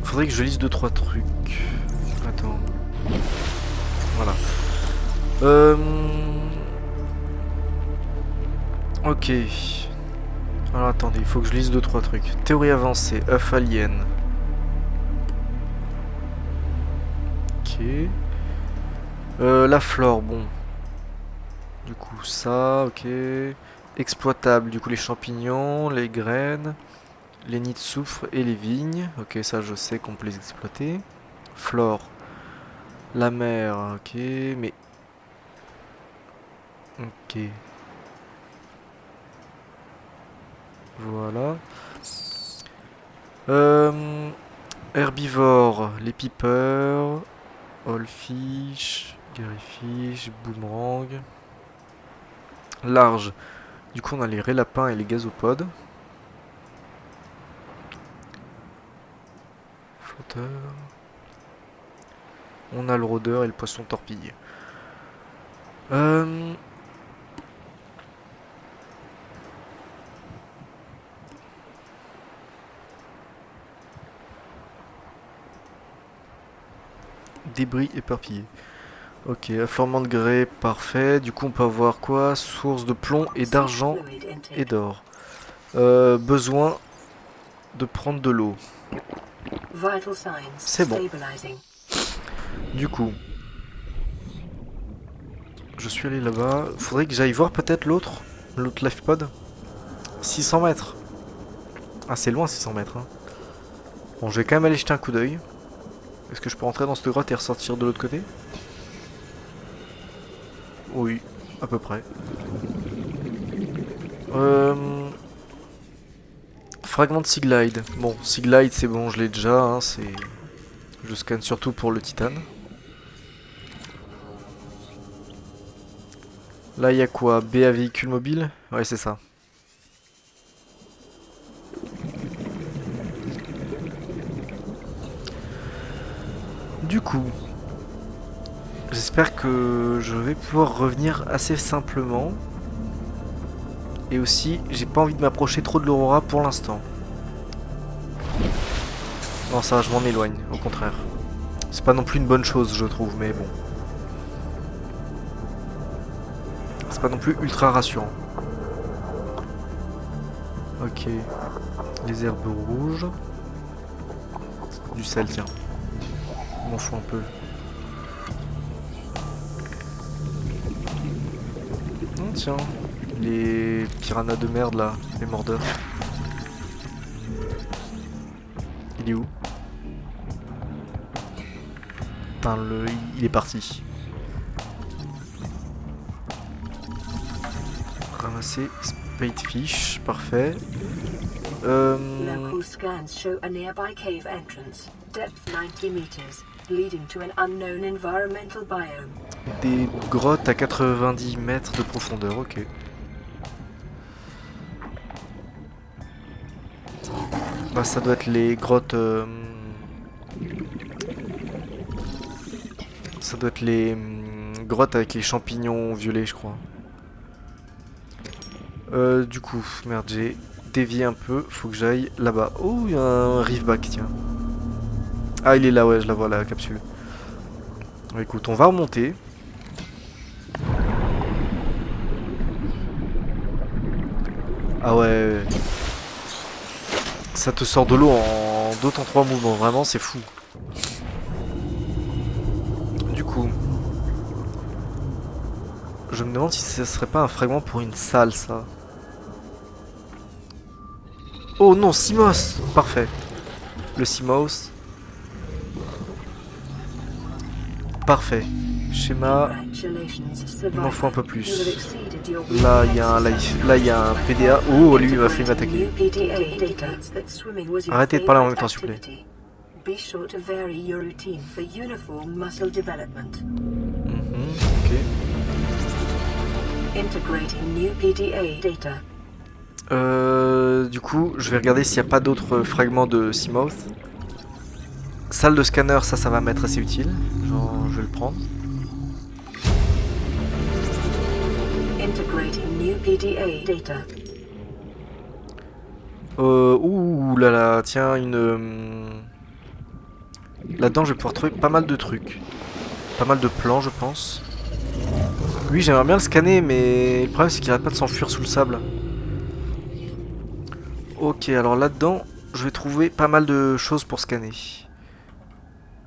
faudrait que je lise 2-3 trucs. Attends. Voilà. Ok. Alors attendez, il faut que je lise 2-3 trucs. Théorie avancée, œuf alien. Ok. La flore, bon. Du coup, ça, ok. Exploitable, du coup, les champignons, les graines, les nids de soufre et les vignes. Ok, ça, je sais qu'on peut les exploiter. Flore. La mer, ok, mais... Ok. Voilà. Herbivore, les peepers, Oldfish, Garyfish, Boomerang. Large. Du coup, on a les rélapins et les gazopodes. Flotteur. On a le rôdeur et le poisson torpille. Débris éparpillés. Ok, affleurement de grès, parfait. Du coup, on peut avoir quoi? Source de plomb et d'argent Fluid intake. et d'or. Besoin de prendre de l'eau. Vital signs C'est bon. stabilizing. Du coup, je suis allé là-bas. Faudrait que j'aille voir peut-être l'autre lifepod. 600 mètres. Ah, c'est loin 600 mètres. Hein. Bon, je vais quand même aller jeter un coup d'œil. Est-ce que je peux rentrer dans cette grotte et ressortir de l'autre côté? Oui, à peu près. Fragment de Seaglide. Bon, Seaglide c'est bon, je l'ai déjà. Hein, c'est... Je scanne surtout pour le titane. Là, il y a quoi? B à véhicule mobile? Ouais, c'est ça. Du coup, j'espère que je vais pouvoir revenir assez simplement. Et aussi, j'ai pas envie de m'approcher trop de l'Aurora pour l'instant. Non, ça, je m'en éloigne, au contraire. C'est pas non plus une bonne chose, je trouve, mais bon. C'est pas non plus ultra rassurant. Ok. Les herbes rouges. Du sel, tiens. Je m'en fous un peu. Oh, tiens. Les piranhas de merde, là. Les mordeurs. Il est où? Putain, il est parti. Ramasser Spadefish, parfait. Local scans show a nearby cave entrance, depth 90 meters, leading to an unknown environmental biome. Des grottes à 90 mètres de profondeur, ok. Bah ça doit être les grottes... Ça doit être les grottes avec les champignons violets, je crois. Du coup, merde, j'ai dévié un peu. Faut que j'aille là-bas. Oh, il y a un reefback, tiens. Ah, il est là, ouais, je la vois, la capsule. Écoute, on va remonter. Ah ouais. Ça te sort de l'eau en 2 temps 3 mouvements. Vraiment, c'est fou. Du coup... Je me demande si ce serait pas un fragment pour une salle, ça. Oh non, Simos! Parfait. Le Simos. Parfait. Schéma. Il m'en faut un peu plus. Là, il y a un life. Là, il y a un PDA. Oh, lui, il m'a fait m'attaquer. Arrêtez de parler en même temps, s'il vous plaît. Be sure to vary your routine for uniform muscle development. Ok. Integrating new PDA data. Du coup, je vais regarder s'il n'y a pas d'autres fragments de Seamouth. Salle de scanner, ça va m'être assez utile. Genre, je vais le prendre. Integrating new PDA data. Ouh là là, tiens, là-dedans, je vais pouvoir trouver pas mal de trucs. Pas mal de plans, je pense. Oui, j'aimerais bien le scanner, mais le problème, c'est qu'il arrête pas de s'enfuir sous le sable. Ok, alors là-dedans, je vais trouver pas mal de choses pour scanner.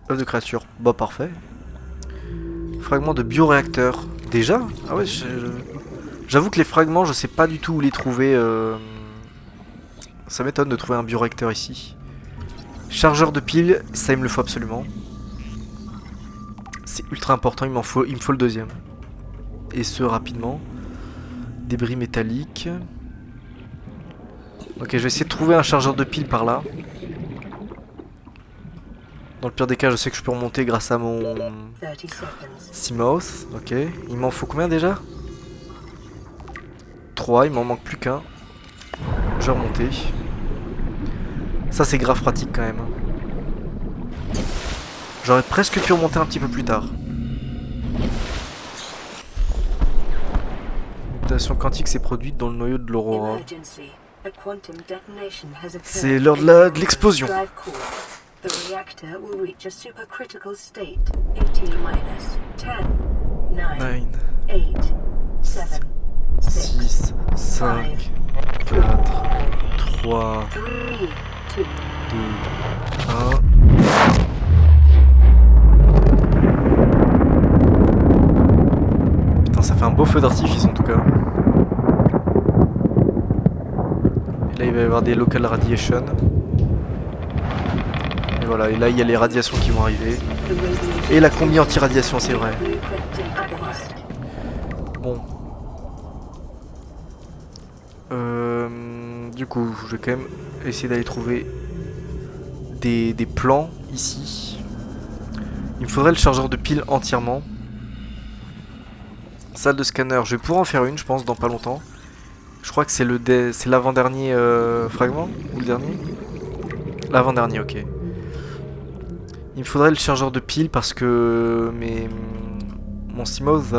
Œuf de créature, bah parfait. Fragment de bioréacteur. Déjà? Ah ouais, j'avoue que les fragments, je sais pas du tout où les trouver. Ça m'étonne de trouver un bioréacteur ici. Chargeur de piles, ça il me le faut absolument. C'est ultra important, il me faut le deuxième. Et ce rapidement. Débris métalliques. Ok, je vais essayer de trouver un chargeur de piles par là. Dans le pire des cas, je sais que je peux remonter grâce à mon Seamouth. Ok, il m'en faut combien déjà? 3, il m'en manque plus qu'un. Je vais remonter. Ça c'est grave pratique quand même. J'aurais presque pu remonter un petit peu plus tard. Mutation quantique s'est produite dans le noyau de l'Aurora. C'est l'heure de l'explosion. The reactor will reach a supercritical state in T-minus 10, 9, 8, 7, 6, 5, 4, 3, 2, 1. Putain, ça fait un beau feu d'artifice en tout cas. Et là, il va y avoir des local radiation. Et voilà, et là il y a les radiations qui vont arriver. Et la combi anti-radiation, c'est vrai. Bon. Du coup, je vais quand même essayer d'aller trouver des plans ici. Il me faudrait le chargeur de piles entièrement. Salle de scanner, je vais pouvoir en faire une, je pense, dans pas longtemps. Je crois que c'est l'avant-dernier fragment, ou le dernier? L'avant-dernier, ok. Il me faudrait le chargeur de piles parce que mon Seamouth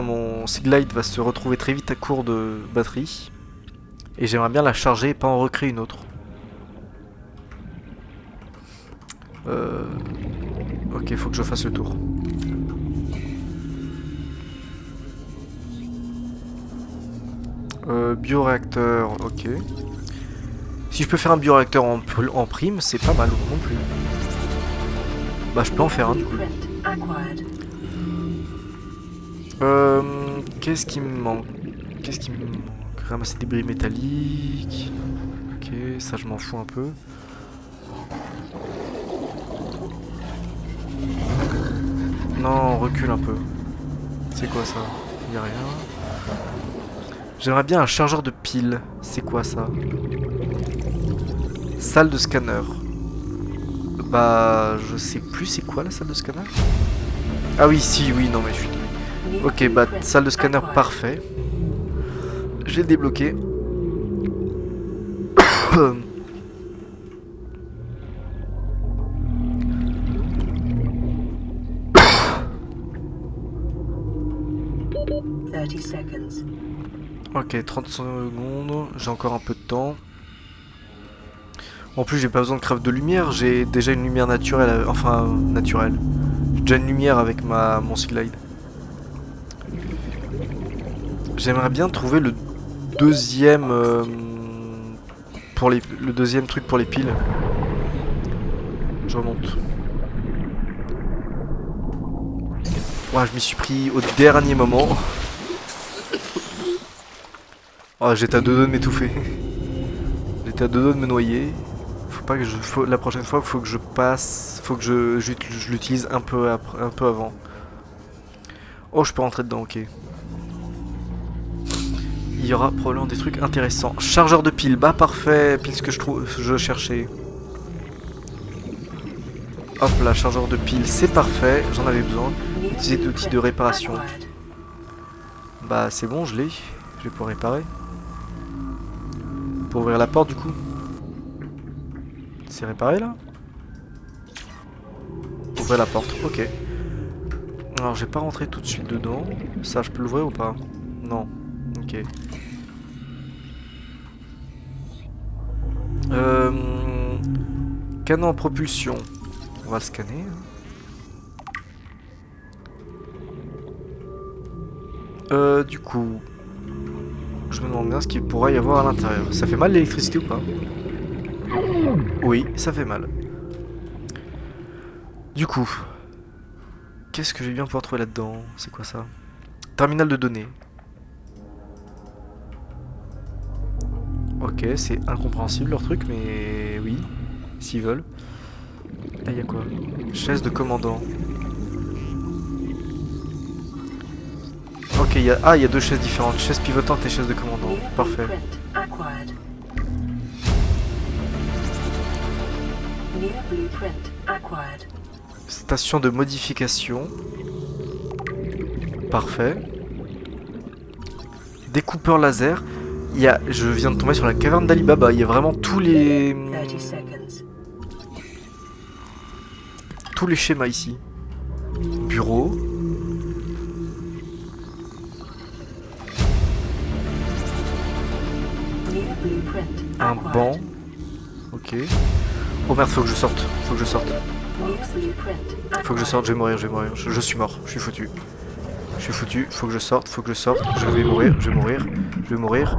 mon Seaglide va se retrouver très vite à court de batterie. Et j'aimerais bien la charger et pas en recréer une autre. Ok, faut que je fasse le tour. Bioréacteur, ok. Si je peux faire un bioréacteur en prime, c'est pas mal non plus. Bah je peux en faire un du coup. Qu'est-ce qui me manque? Ramasser des débris métalliques. Ok, ça je m'en fous un peu. Non, on recule un peu. C'est quoi ça? Y'a rien. J'aimerais bien un chargeur de piles. C'est quoi ça? Salle de scanner. Bah, je sais plus c'est quoi la salle de scanner. Ah oui, si, oui, non mais je suis... Ok, bah, salle de scanner, parfait. Je l'ai débloqué. Ok, 30 secondes, j'ai encore un peu de temps. En plus, j'ai pas besoin de craft de lumière, j'ai déjà une lumière naturelle, enfin naturelle. J'ai déjà une lumière avec mon Seaglide. J'aimerais bien trouver le deuxième le deuxième truc pour les piles. Je remonte. Ouais, je m'y suis pris au dernier moment. Oh, j'étais à deux doigts de m'étouffer. J'étais à deux doigts de me noyer. La prochaine fois, faut que je l'utilise un peu avant. Oh, je peux rentrer dedans, ok. Il y aura probablement des trucs intéressants. Chargeur de piles, bah parfait, pile ce que je cherchais. Hop là, chargeur de piles, c'est parfait, j'en avais besoin. Utiliser d'outils de réparation. Bah c'est bon, je l'ai. Je vais pouvoir réparer. Pour ouvrir la porte du coup. C'est réparé là? Ouvrir la porte, ok. Alors je vais pas rentrer tout de suite dedans. Ça je peux l'ouvrir ou pas? Non. Ok. Canon en propulsion. On va le scanner. Du coup, je me demande bien ce qu'il pourrait y avoir à l'intérieur. Ça fait mal l'électricité ou pas? Oui, ça fait mal. Du coup, qu'est-ce que je vais bien pouvoir trouver là-dedans? C'est quoi ça? Terminal de données. Ok, c'est incompréhensible leur truc, mais oui, s'ils veulent. Là, il y a quoi? Chaise de commandant. Ok, il y a deux chaises différentes. Chaise pivotante et chaise de commandant. Parfait. Station de modification. Parfait. Découpeur laser. Je viens de tomber sur la caverne d'Ali Baba. Il y a vraiment tous les schémas ici. Bureau. Un banc. Ok. Oh merde, faut que je sorte. Faut que je sorte. Faut que je sorte, je vais mourir, je vais mourir. Je suis mort, je suis foutu. Je suis foutu, faut que je sorte, faut que je sorte. Je vais mourir, je vais mourir, je vais mourir.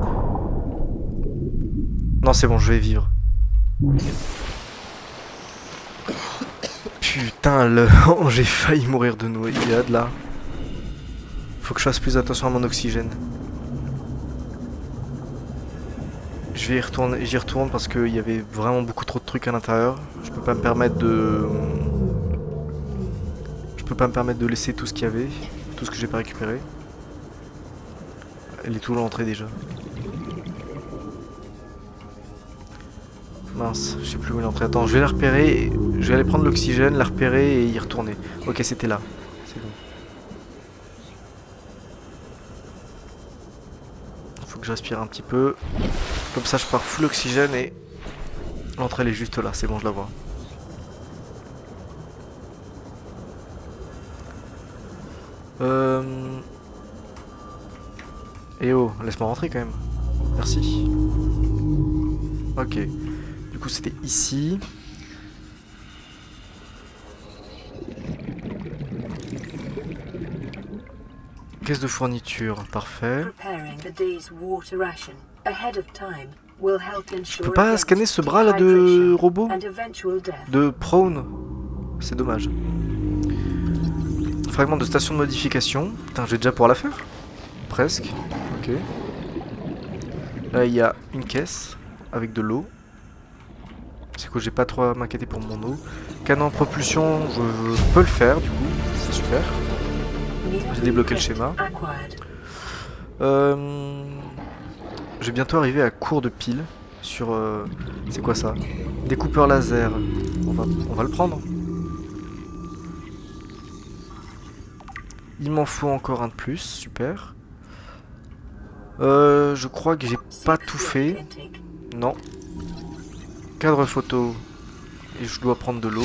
Non, c'est bon, je vais vivre. Putain, j'ai failli mourir de noyade là. Faut que je fasse plus attention à mon oxygène. Je vais y retourner, j'y retourne parce qu'il y avait vraiment beaucoup trop de trucs à l'intérieur. Je peux pas me permettre de... Je peux pas me permettre de laisser tout ce qu'il y avait, tout ce que j'ai pas récupéré. Elle est tout l'entrée déjà. Mince, je sais plus où est l'entrée. Attends, je vais la repérer, je vais aller prendre l'oxygène, la repérer et y retourner. Ok, c'était là. C'est bon. Faut que je respire un petit peu. Comme ça, je pars full oxygène et l'entrée elle est juste là. C'est bon, je la vois. Eh oh, laisse-moi rentrer quand même. Merci. Ok. Du coup, c'était ici. Caisse de fourniture, parfait. Je peux pas scanner ce bras là de robot? De prone? C'est dommage. Fragment de station de modification. Putain, je vais déjà pouvoir la faire. Presque. Ok. Là, il y a une caisse avec de l'eau. C'est que j'ai pas trop à m'inquiéter pour mon eau. Canon en propulsion, je peux le faire du coup. C'est super. J'ai débloqué le schéma. Je vais bientôt arriver à court de pile sur... c'est quoi ça? Découpeur laser. On va le prendre. Il m'en faut encore un de plus, super. Je crois que j'ai pas tout fait. Non. Cadre photo. Et je dois prendre de l'eau.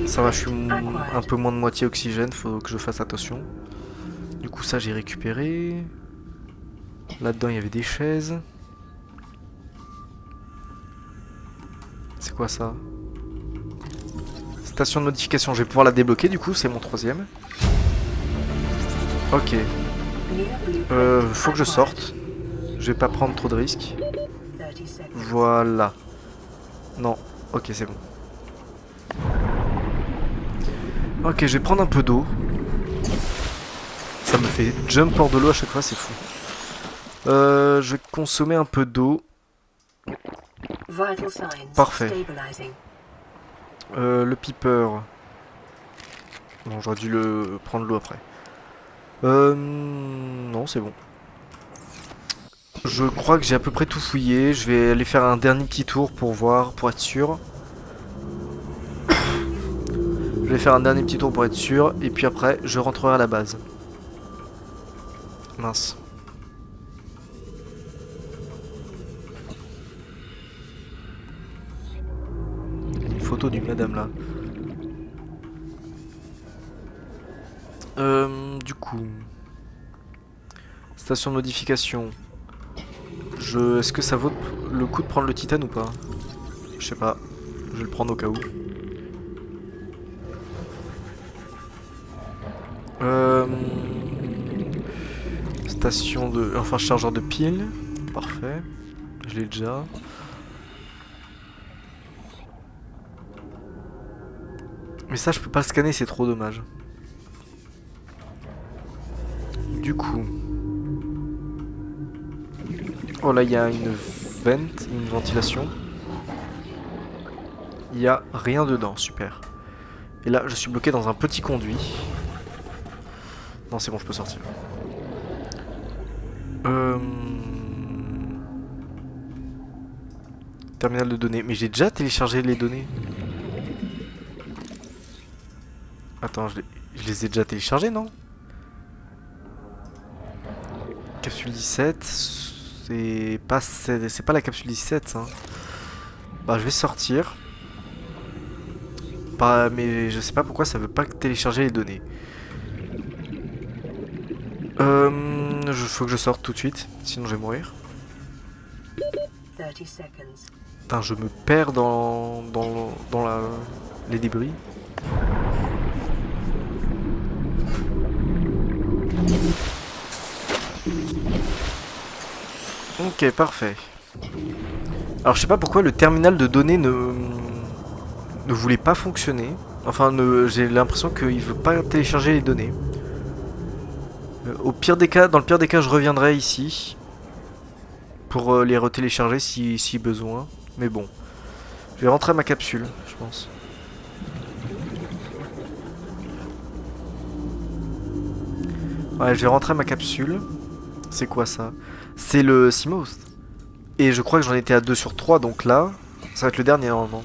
Ça va, je suis un peu moins de moitié oxygène, faut que je fasse attention. Du coup ça j'ai récupéré. Là-dedans il y avait des chaises. C'est quoi ça? Station de modification, je vais pouvoir la débloquer du coup, c'est mon troisième. Ok. Faut que je sorte. Je vais pas prendre trop de risques. Voilà. Non, ok c'est bon. Ok, je vais prendre un peu d'eau. Ça me fait jump hors de l'eau à chaque fois, c'est fou. Je vais consommer un peu d'eau. Parfait. Le piper. Bon, j'aurais dû prendre l'eau après. Non, c'est bon. Je crois que j'ai à peu près tout fouillé. Je vais aller faire un dernier petit tour pour voir, pour être sûr. Je Je vais faire un dernier petit tour pour être sûr, et puis après, je rentrerai à la base. Mince. Il y a une photo d'une madame là. Du coup... Station de modification. Est-ce que ça vaut le coup de prendre le titane ou pas? Je sais pas. Je vais le prendre au cas où. Station de... Enfin, chargeur de piles. Parfait. Je l'ai déjà. Mais ça, je peux pas le scanner, c'est trop dommage. Du coup... Oh là, il y a une vente, une ventilation. Il y a rien dedans, super. Et là, je suis bloqué dans un petit conduit. Non, c'est bon, je peux sortir. Terminal de données. Mais j'ai déjà téléchargé les données. Attends, je les ai déjà téléchargés, non? Capsule 17. C'est pas la capsule 17, ça. Bah, je vais sortir. Mais je sais pas pourquoi ça veut pas télécharger les données. Faut que je sorte tout de suite, sinon je vais mourir. 30 seconds. Putain, je me perds dans les débris. Ok, parfait. Alors je sais pas pourquoi le terminal de données ne voulait pas fonctionner. Enfin, j'ai l'impression qu'il veut pas télécharger les données. Au pire des cas, dans le pire des cas, je reviendrai ici pour les retélécharger si besoin. Mais bon, je vais rentrer à ma capsule, je pense. Ouais, je vais rentrer à ma capsule. C'est quoi ça? C'est le Seamoth. Et je crois que j'en étais à 2 sur 3, donc là, ça va être le dernier normalement.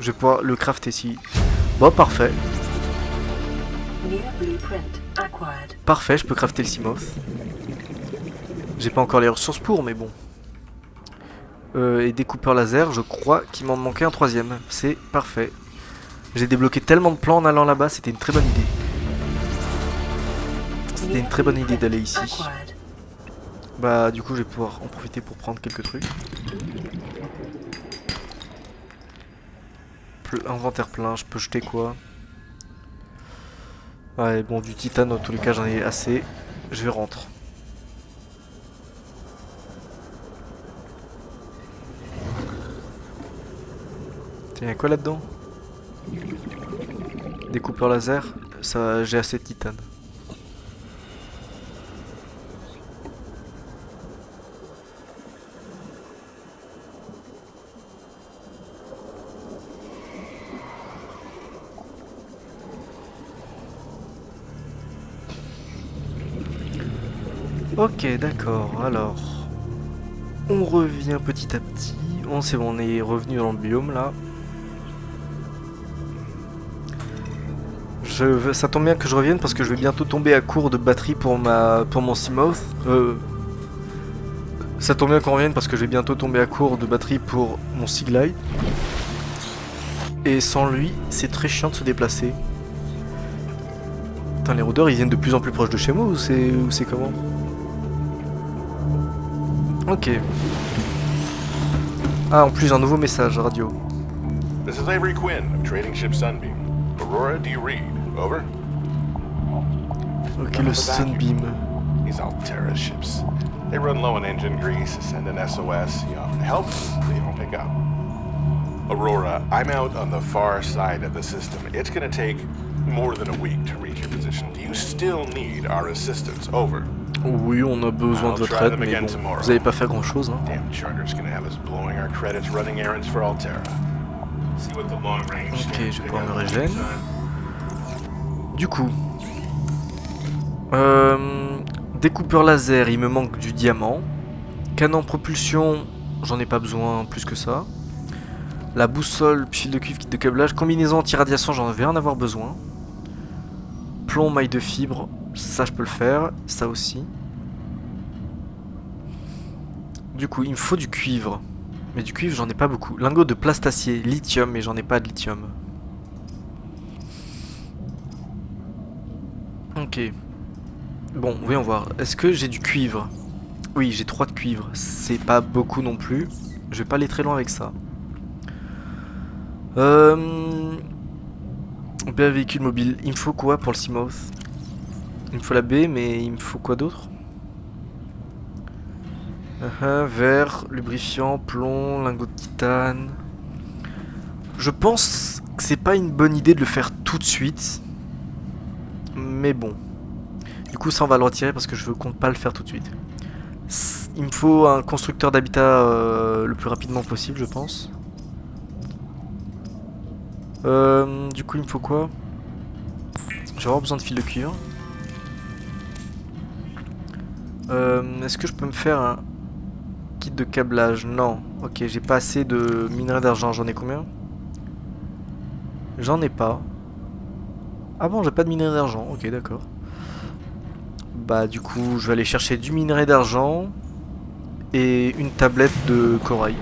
Je vais pouvoir le crafter ici. Bon, parfait. Parfait, je peux crafter le Seamoth. J'ai pas encore les ressources pour, mais bon. Et découpeur laser, je crois qu'il m'en manquait un troisième. C'est parfait. J'ai débloqué tellement de plans en allant là-bas, c'était une très bonne idée. C'était une très bonne idée d'aller ici. Bah du coup je vais pouvoir en profiter pour prendre quelques trucs. Inventaire plein, je peux jeter quoi? Ouais bon, du titane dans tous les cas j'en ai assez. Je vais rentrer. Tiens, y'a quoi là-dedans? Découpeur laser, ça, j'ai assez de titane. Ok, d'accord, alors... On revient petit à petit. Bon, c'est bon, on est revenu dans le biome, là. Ça tombe bien que je revienne parce que je vais bientôt tomber à court de batterie pour mon Seamoth. Ça tombe bien qu'on revienne parce que je vais bientôt tomber à court de batterie pour mon Seaglide. Et sans lui, c'est très chiant de se déplacer. Putain, les rôdeurs, ils viennent de plus en plus proches de chez moi ou c'est comment? Ok. Ah, en plus, un nouveau message radio. This is Avery Quinn of Trading Ship Sunbeam. Aurora, do you read? Over? Ok, le Sunbeam. These Alterra ships. They run low on engine grease, send an SOS, you offer help, they don't pick up. Aurora, I'm out on the far side of the system. It's gonna take more than a week to reach your position. Do you still need our assistance? Over. Oui, on a besoin de votre aide, mais bon, vous n'allez pas faire grand chose. Hein. Damn charter's gonna have us blowing our credits running errands for Alterra. See what the long range. Ok, je vais pouvoir me régénérer. Du coup, découpeur laser, il me manque du diamant. Canon propulsion, j'en ai pas besoin plus que ça. La boussole, fil de cuivre, kit de câblage, combinaison anti-radiation, j'en vais en avoir besoin. Plomb, maille de fibre, ça je peux le faire, ça aussi. Du coup, il me faut du cuivre. Mais du cuivre, j'en ai pas beaucoup. Lingot de plastacier, lithium, mais j'en ai pas de lithium. Ok. Bon, voyons voir. Est-ce que j'ai du cuivre? Oui, j'ai 3 de cuivre. C'est pas beaucoup non plus. Je vais pas aller très loin avec ça. Baie à véhicule mobile. Il me faut quoi pour le Seamouth? Il me faut la baie, mais il me faut quoi d'autre? Verre, lubrifiant, plomb, lingot de titane. Je pense que c'est pas une bonne idée de le faire tout de suite. Mais bon. Du coup, ça on va le retirer parce que je compte pas le faire tout de suite. Il me faut un constructeur d'habitat le plus rapidement possible, je pense. Du coup, il me faut quoi? Je vais avoir besoin de fil de cuivre. Est-ce que je peux me faire un kit de câblage? Non. Ok, j'ai pas assez de minerais d'argent. J'en ai combien? J'en ai pas. Ah bon, j'ai pas de minerais d'argent. Ok, d'accord. Bah, du coup, je vais aller chercher du minerai d'argent et une tablette de corail.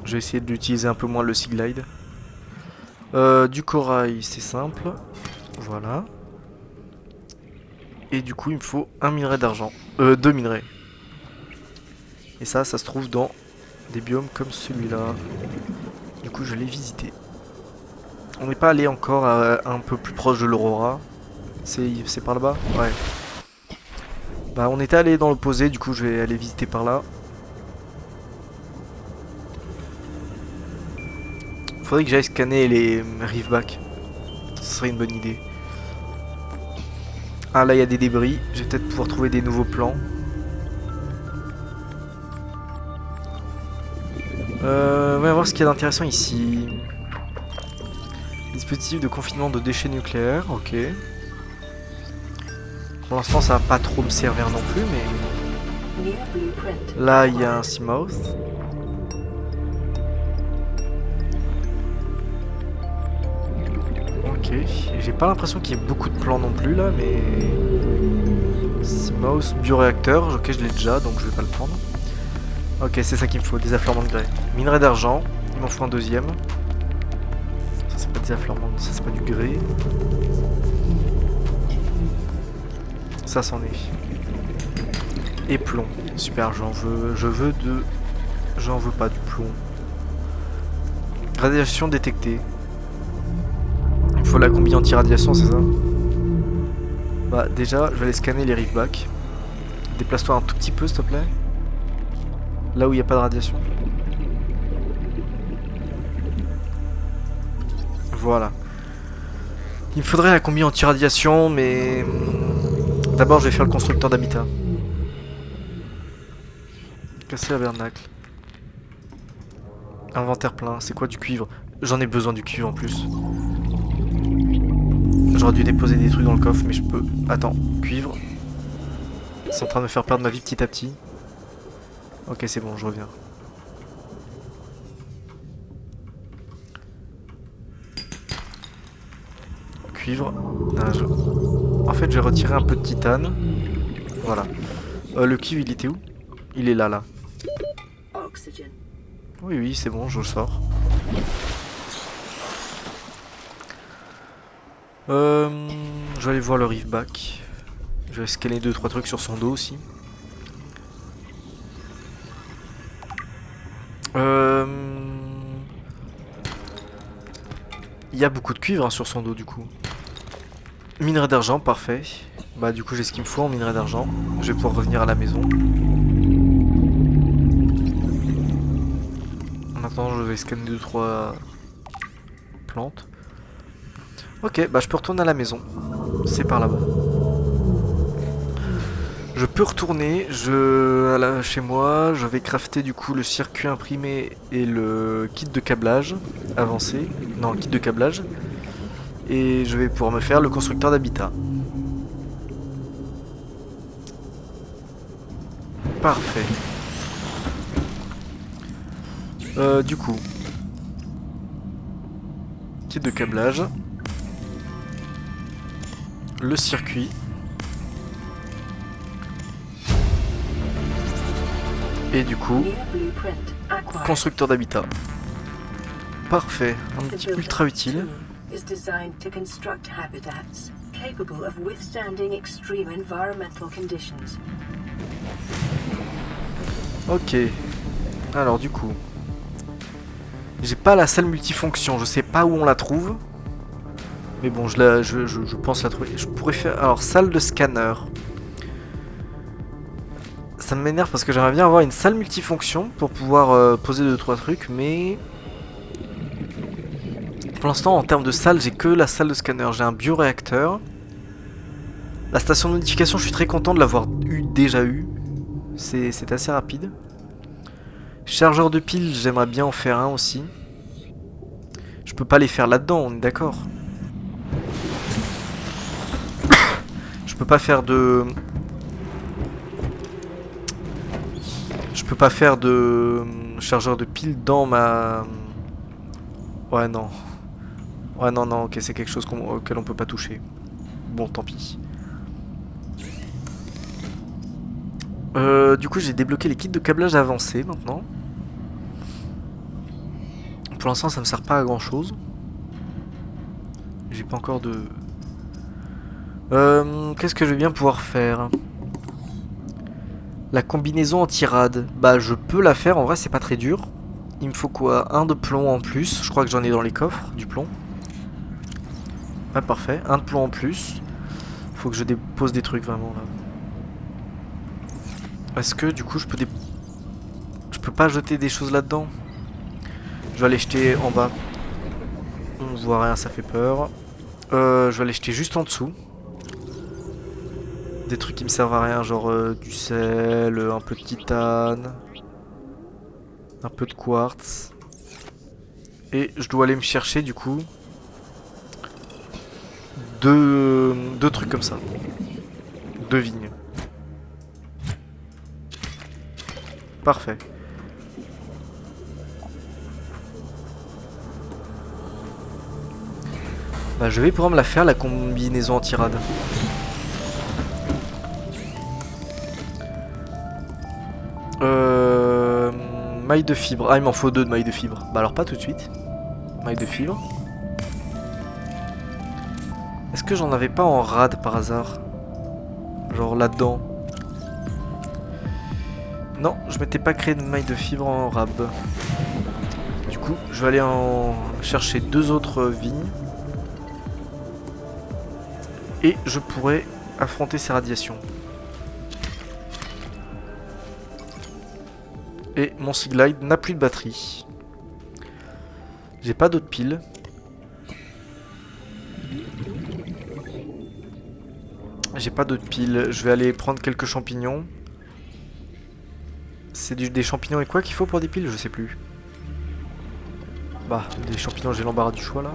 Je vais essayer d'utiliser un peu moins le Sea Glide. Du corail, c'est simple. Voilà. Et du coup, il me faut un minerai d'argent. 2 minerais. Et ça se trouve dans des biomes comme celui-là. Du coup, je l'ai visité. On n'est pas allé encore un peu plus proche de l'Aurora. C'est par là-bas? Ouais. Bah, on était allé dans l'opposé, du coup, je vais aller visiter par là. Faudrait que j'aille scanner les Reefback. Ce serait une bonne idée. Ah, là, il y a des débris. Je vais peut-être pouvoir trouver des nouveaux plans. On va voir ce qu'il y a d'intéressant ici. Dispositif de confinement de déchets nucléaires, ok. Pour l'instant, ça va pas trop me servir non plus, mais... Là, il y a un Seamouth. Ok, j'ai pas l'impression qu'il y ait beaucoup de plans non plus là, mais... Seamouth, bioréacteur, ok, je l'ai déjà, donc je vais pas le prendre. Ok, c'est ça qu'il me faut, des affleurements de grès. Minerai d'argent, il m'en faut un deuxième. Ça c'est pas des affleurements, ça c'est pas du grès. Ça c'en est. Et plomb, super, j'en veux pas du plomb. Radiation détectée. Il me faut la combi anti-radiation, c'est ça? Bah déjà, je vais aller scanner les Reefback. Déplace-toi un tout petit peu s'il te plaît. Là où il n'y a pas de radiation. Voilà. Il me faudrait la combi anti-radiation, mais... D'abord, je vais faire le constructeur d'habitat. Casser la bernacle. Inventaire plein. C'est quoi du cuivre? J'en ai besoin du cuivre en plus. J'aurais dû déposer des trucs dans le coffre, mais je peux... Attends, cuivre. C'est en train de me faire perdre ma vie petit à petit. Ok, c'est bon, je reviens. Cuivre. Ah, en fait, je vais retirer un peu de titane. Voilà. Le cuivre, il était où? Il est là, là. Oui, oui, c'est bon, je le sors. Je vais aller voir le Reefback. Je vais scanner 2-3 trucs sur son dos aussi. Il y a beaucoup de cuivre hein, sur son dos du coup. Minerai d'argent, parfait. Bah du coup j'ai ce qu'il me faut en minerai d'argent. Je vais pouvoir revenir à la maison. Maintenant je vais scanner 2-3 plantes. Ok, bah je peux retourner à la maison. C'est par là-bas. Je peux retourner chez moi, je vais crafter du coup le circuit imprimé et le kit de câblage avancé. Non, le kit de câblage. Et je vais pouvoir me faire le constructeur d'habitat. Parfait. Du coup, kit de câblage, le circuit, et du coup, New blueprint acquired. constructeur d'habitat. Parfait, un The petit builder ultra utile. tool is designed to construct habitats capable of withstanding extreme environmental conditions. Ok. Alors du coup, j'ai pas la salle multifonction, je sais pas où on la trouve. Mais bon, je pense la trouver. Je pourrais faire... Alors, salle de scanner. Ça m'énerve parce que j'aimerais bien avoir une salle multifonction pour pouvoir poser 2-3 trucs, mais... Pour l'instant, en termes de salle, j'ai que la salle de scanner. J'ai un bioréacteur. La station de modification, je suis très content de l'avoir déjà eu. C'est assez rapide. Chargeur de piles, j'aimerais bien en faire un aussi. Je peux pas les faire là-dedans, on est d'accord. Je peux pas faire de... Je peux pas faire de chargeur de piles dans ma... Ouais, non. Ouais, non, non, ok, c'est quelque chose auquel on peut pas toucher. Bon, tant pis. Du coup, j'ai débloqué les kits de câblage avancés maintenant. Pour l'instant, ça me sert pas à grand chose. J'ai pas encore de... Qu'est-ce que je vais bien pouvoir faire? La combinaison anti-rad. Bah, je peux la faire, en vrai, c'est pas très dur. Il me faut quoi? Un de plomb en plus. Je crois que j'en ai dans les coffres, du plomb. Ouais, parfait. Un de plomb en plus. Faut que je dépose des trucs vraiment là. Est-ce que du coup je peux je peux pas jeter des choses là-dedans? Je vais aller jeter en bas. On voit rien, ça fait peur. Je vais aller jeter juste en dessous. Des trucs qui me servent à rien, genre du sel, un peu de titane, un peu de quartz. Et je dois aller me chercher du coup deux trucs comme ça. 2 vignes. Parfait. Bah, je vais pouvoir me la faire, la combinaison anti-rad. Maille de fibre. Ah, il m'en faut 2 de mailles de fibre. Bah alors pas tout de suite. Maille de fibre. Est-ce que j'en avais pas en rad par hasard? Genre là-dedans. Non, je m'étais pas créé de maille de fibre en rab. Du coup, je vais aller en chercher 2 autres vignes. Et je pourrais affronter ces radiations. Et mon Seaglide n'a plus de batterie. J'ai pas d'autres piles. J'ai pas d'autres piles. Je vais aller prendre quelques champignons. C'est des champignons et quoi qu'il faut pour des piles? Je sais plus. Bah, des champignons, j'ai l'embarras du choix là.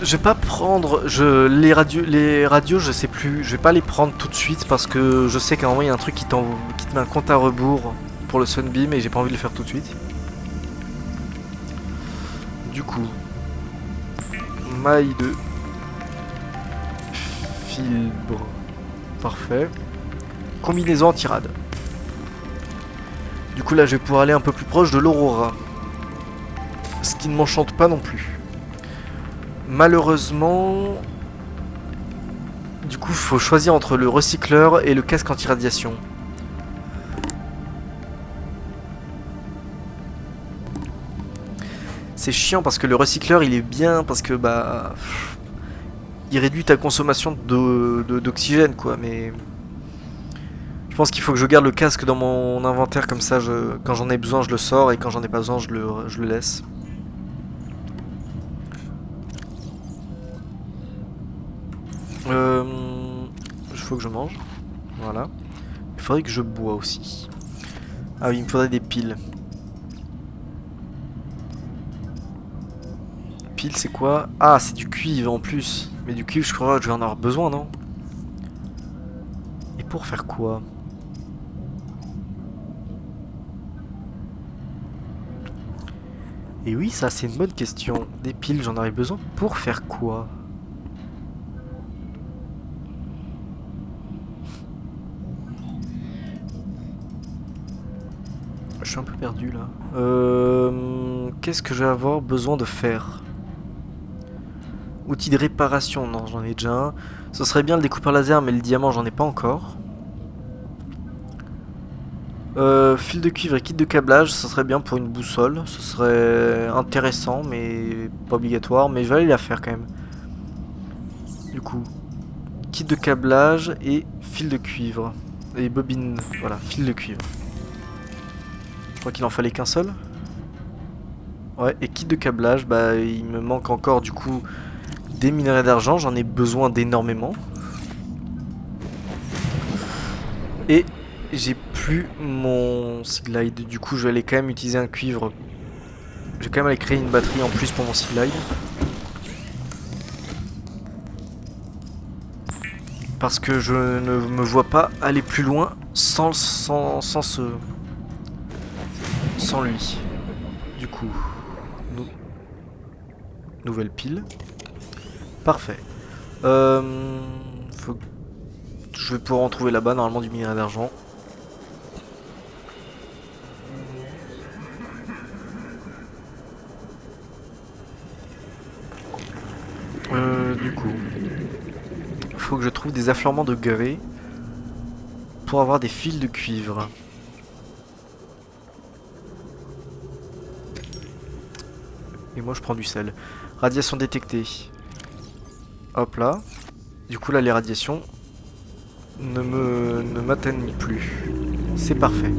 Je vais pas prendre les radios je sais plus, je vais pas les prendre tout de suite parce que je sais qu'à un moment il y a un truc qui te met un compte à rebours pour le Sunbeam et j'ai pas envie de le faire tout de suite. Du coup, maille de fibre, parfait. Combinaison anti-rad. Du coup là je vais pouvoir aller un peu plus proche de l'Aurora, ce qui ne m'enchante pas non plus. Malheureusement, du coup, faut choisir entre le recycleur et le casque anti-radiation. C'est chiant parce que le recycleur, il est bien parce que bah, il réduit ta consommation d'oxygène, quoi. Mais je pense qu'il faut que je garde le casque dans mon inventaire comme ça. Quand j'en ai besoin, je le sors et quand j'en ai pas besoin, je le laisse. Il faut que je mange. Voilà. Il faudrait que je bois aussi. Ah oui, il me faudrait des piles. Piles, c'est quoi? Ah, c'est du cuivre en plus. Mais du cuivre, je crois que je vais en avoir besoin, non? Et pour faire quoi? Et oui, ça c'est une bonne question. Des piles, j'en aurais besoin pour faire quoi? Je suis un peu perdu là. Qu'est-ce que je vais avoir besoin de faire? Outil de réparation, non, j'en ai déjà un. Ce serait bien le découpeur laser, mais le diamant, j'en ai pas encore. Fil de cuivre et kit de câblage, ce serait bien pour une boussole. Ce serait intéressant, mais pas obligatoire. Mais je vais aller la faire quand même. Du coup, kit de câblage et fil de cuivre. Et bobine, voilà, fil de cuivre. Je crois qu'il en fallait qu'un seul. Ouais, et kit de câblage, bah il me manque encore du coup des minerais d'argent. J'en ai besoin d'énormément. Et j'ai plus mon slide, du coup je vais aller quand même utiliser un cuivre. Je vais quand même aller créer une batterie en plus pour mon slide. Parce que je ne me vois pas aller plus loin sans lui. Du coup, nouvelle pile. Parfait. Je vais pouvoir en trouver là-bas, normalement du minerai d'argent. Du coup, il faut que je trouve des affleurements de grès pour avoir des fils de cuivre. Et moi je prends du sel. Radiation détectée. Hop là. Du coup là les radiations ne m'atteignent plus. C'est parfait.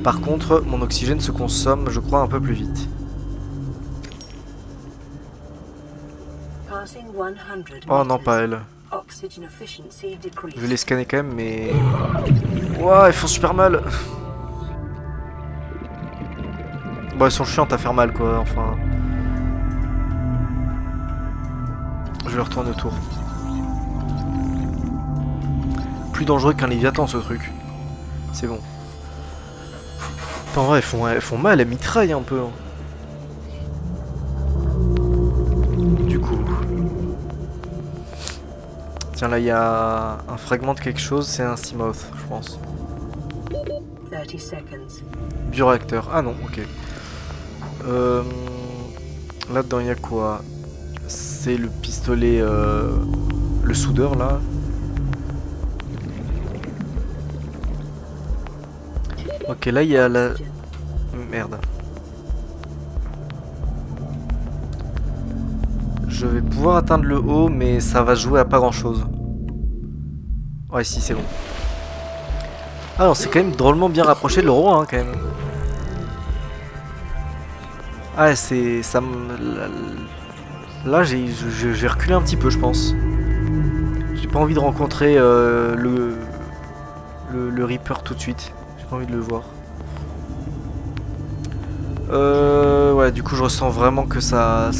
Par contre mon oxygène se consomme je crois un peu plus vite. Oh non pas elle. Je vais les scanner quand même mais... Ouah, ils font super mal. Bon, elles sont chiantes à faire mal quoi, enfin... Je vais retourner autour. Plus dangereux qu'un Léviathan ce truc. C'est bon. Attends, ouais, elles font mal, elles mitraillent un peu. Du coup... Tiens là il y a un fragment de quelque chose, c'est un Seamoth je pense. 30 seconds. Bioréacteur, ah non, ok. Là-dedans il y a quoi? C'est le pistolet, le soudeur là. Ok, là il y a la... Merde. Je vais pouvoir atteindre le haut, mais ça va jouer à pas grand chose. Ouais, si, c'est bon. Ah non, c'est quand même drôlement bien rapproché de le roi, hein, quand même. Ah, c'est... ça me... Là, j'ai reculé un petit peu, je pense. J'ai pas envie de rencontrer le Reaper tout de suite. J'ai pas envie de le voir. Ouais, du coup, je ressens vraiment que ça...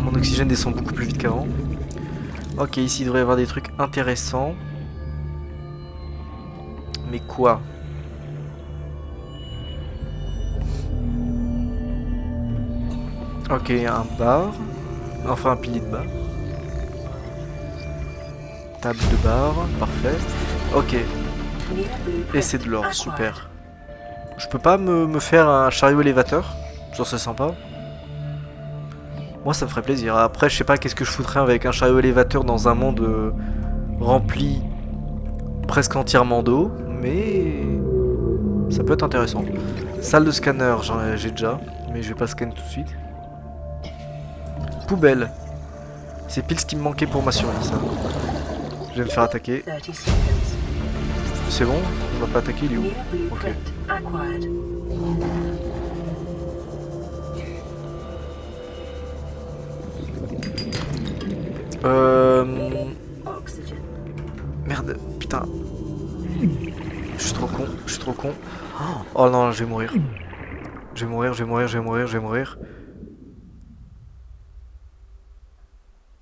Mon oxygène descend beaucoup plus vite qu'avant. Ok, ici il devrait y avoir des trucs intéressants. Mais quoi? Ok, un bar. Enfin un pilier de bar. Table de bar, parfait. Ok. Et c'est de l'or, super. Je peux pas me faire un chariot élévateur? Ça c'est sympa. Moi ça me ferait plaisir. Après je sais pas qu'est-ce que je foutrais avec un chariot élévateur dans un monde rempli presque entièrement d'eau, mais ça peut être intéressant. Salle de scanner, j'ai déjà, mais je vais pas scanner tout de suite. Poubelle. C'est pile ce qui me manquait pour ma survie ça. Je vais me faire attaquer. C'est bon? On va pas attaquer, il est où? Ok. Merde, putain. Je suis trop con, je suis trop con. Oh non, je vais mourir. Je vais mourir, je vais mourir, je vais mourir, je vais mourir.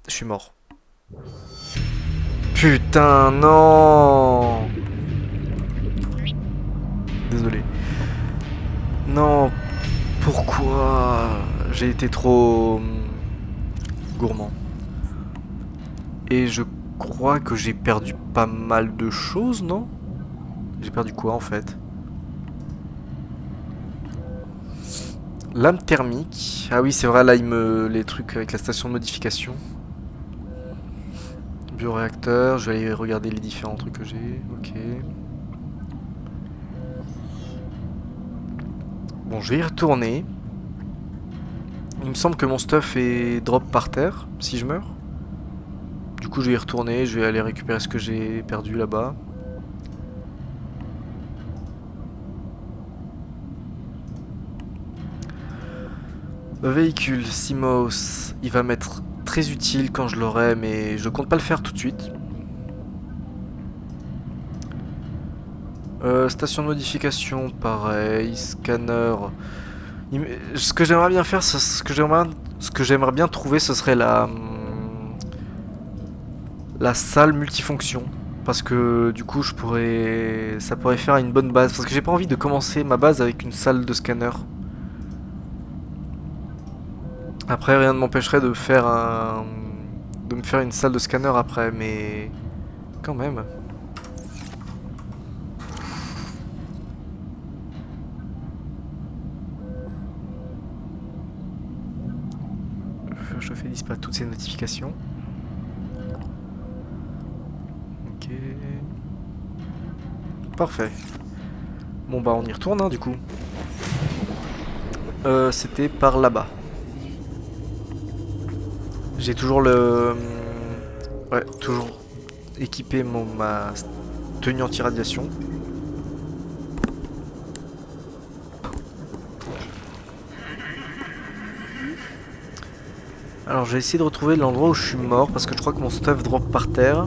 Je suis mort. Putain, non. Désolé. Non, pourquoi? J'ai été trop gourmand. Et je crois que j'ai perdu pas mal de choses, non? J'ai perdu quoi en fait? Lame thermique. Ah oui, c'est vrai, là, les trucs avec la station de modification. Bioréacteur, je vais aller regarder les différents trucs que j'ai. Ok. Bon, je vais y retourner. Il me semble que mon stuff est drop par terre, si je meurs. Du coup, je vais y retourner, je vais aller récupérer ce que j'ai perdu là-bas. Le véhicule Simos, il va m'être très utile quand je l'aurai, mais je compte pas le faire tout de suite. Station de modification, pareil. Scanner. Ce que j'aimerais bien faire, ce que j'aimerais bien trouver, ce serait la salle multifonction. Parce que du coup, ça pourrait faire une bonne base. Parce que j'ai pas envie de commencer ma base avec une salle de scanner. Après, rien ne m'empêcherait de me faire une salle de scanner après, mais quand même. Je fais disparaître toutes ces notifications. Ok. Parfait. Bon bah on y retourne hein, du coup. C'était par là-bas. J'ai toujours toujours équipé ma tenue anti-radiation. Alors je vais essayer de retrouver l'endroit où je suis mort parce que je crois que mon stuff drop par terre.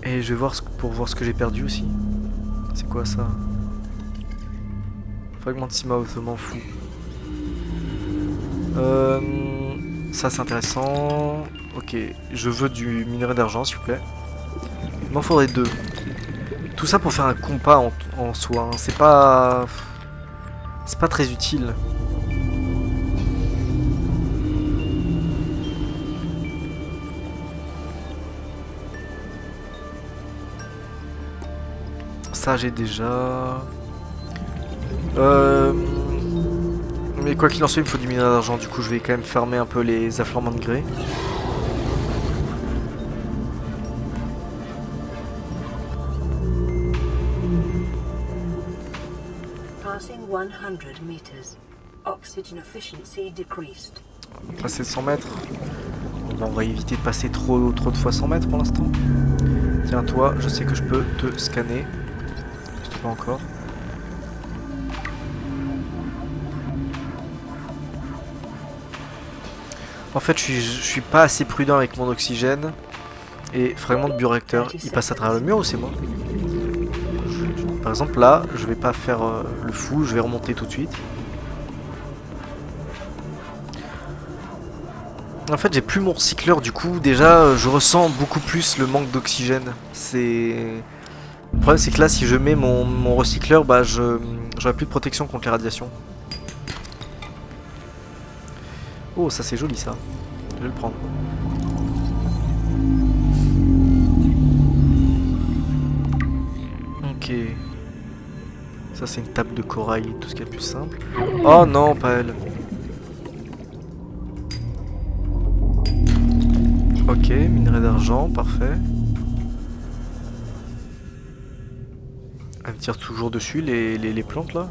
Et je vais voir pour voir ce que j'ai perdu aussi. C'est quoi ça? Fragment de Simao, je m'en fous. Ça c'est intéressant. Ok, je veux du minerai d'argent s'il vous plaît. Il m'en faudrait 2. Tout ça pour faire un compas en soi. Hein. C'est pas très utile. Ça j'ai déjà. Mais quoi qu'il en soit, il me faut du minerai d'argent. Du coup, je vais quand même farmer un peu les affleurements de grès. Passing 100 meters. Oxygen efficiency decreased. Passer 100 mètres. On va éviter de passer trop de fois 100 mètres pour l'instant. Tiens, toi, je sais que je peux te scanner. Je sais pas encore. En fait, je suis pas assez prudent avec mon oxygène. Et fragment de bioréacteur, il passe à travers le mur ou c'est moi? Par exemple, là, je vais pas faire le fou, je vais remonter tout de suite. En fait, j'ai plus mon recycleur, du coup, déjà, je ressens beaucoup plus le manque d'oxygène. Le problème, c'est que là, si je mets mon recycleur, bah, j'aurai plus de protection contre les radiations. Oh, ça c'est joli ça. Je vais le prendre. Ok. Ça c'est une table de corail, tout ce qui est le plus simple. Oh non, pas elle. Ok, minerai d'argent, parfait. Elle me tire toujours dessus les plantes là.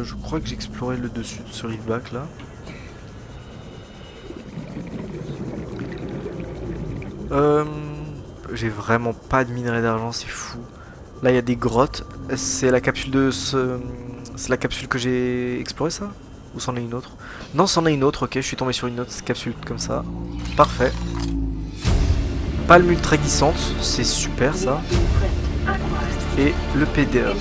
Je crois que j'ai exploré le dessus de ce riveback là. J'ai vraiment pas de minerai d'argent, c'est fou. Là il y a des grottes. C'est la capsule c'est la capsule que j'ai explorée ça? Ou c'en est une autre? Non, c'en est une autre, ok, je suis tombé sur une autre capsule comme ça. Parfait. Palme ultra glissante, c'est super ça. Et le PDA.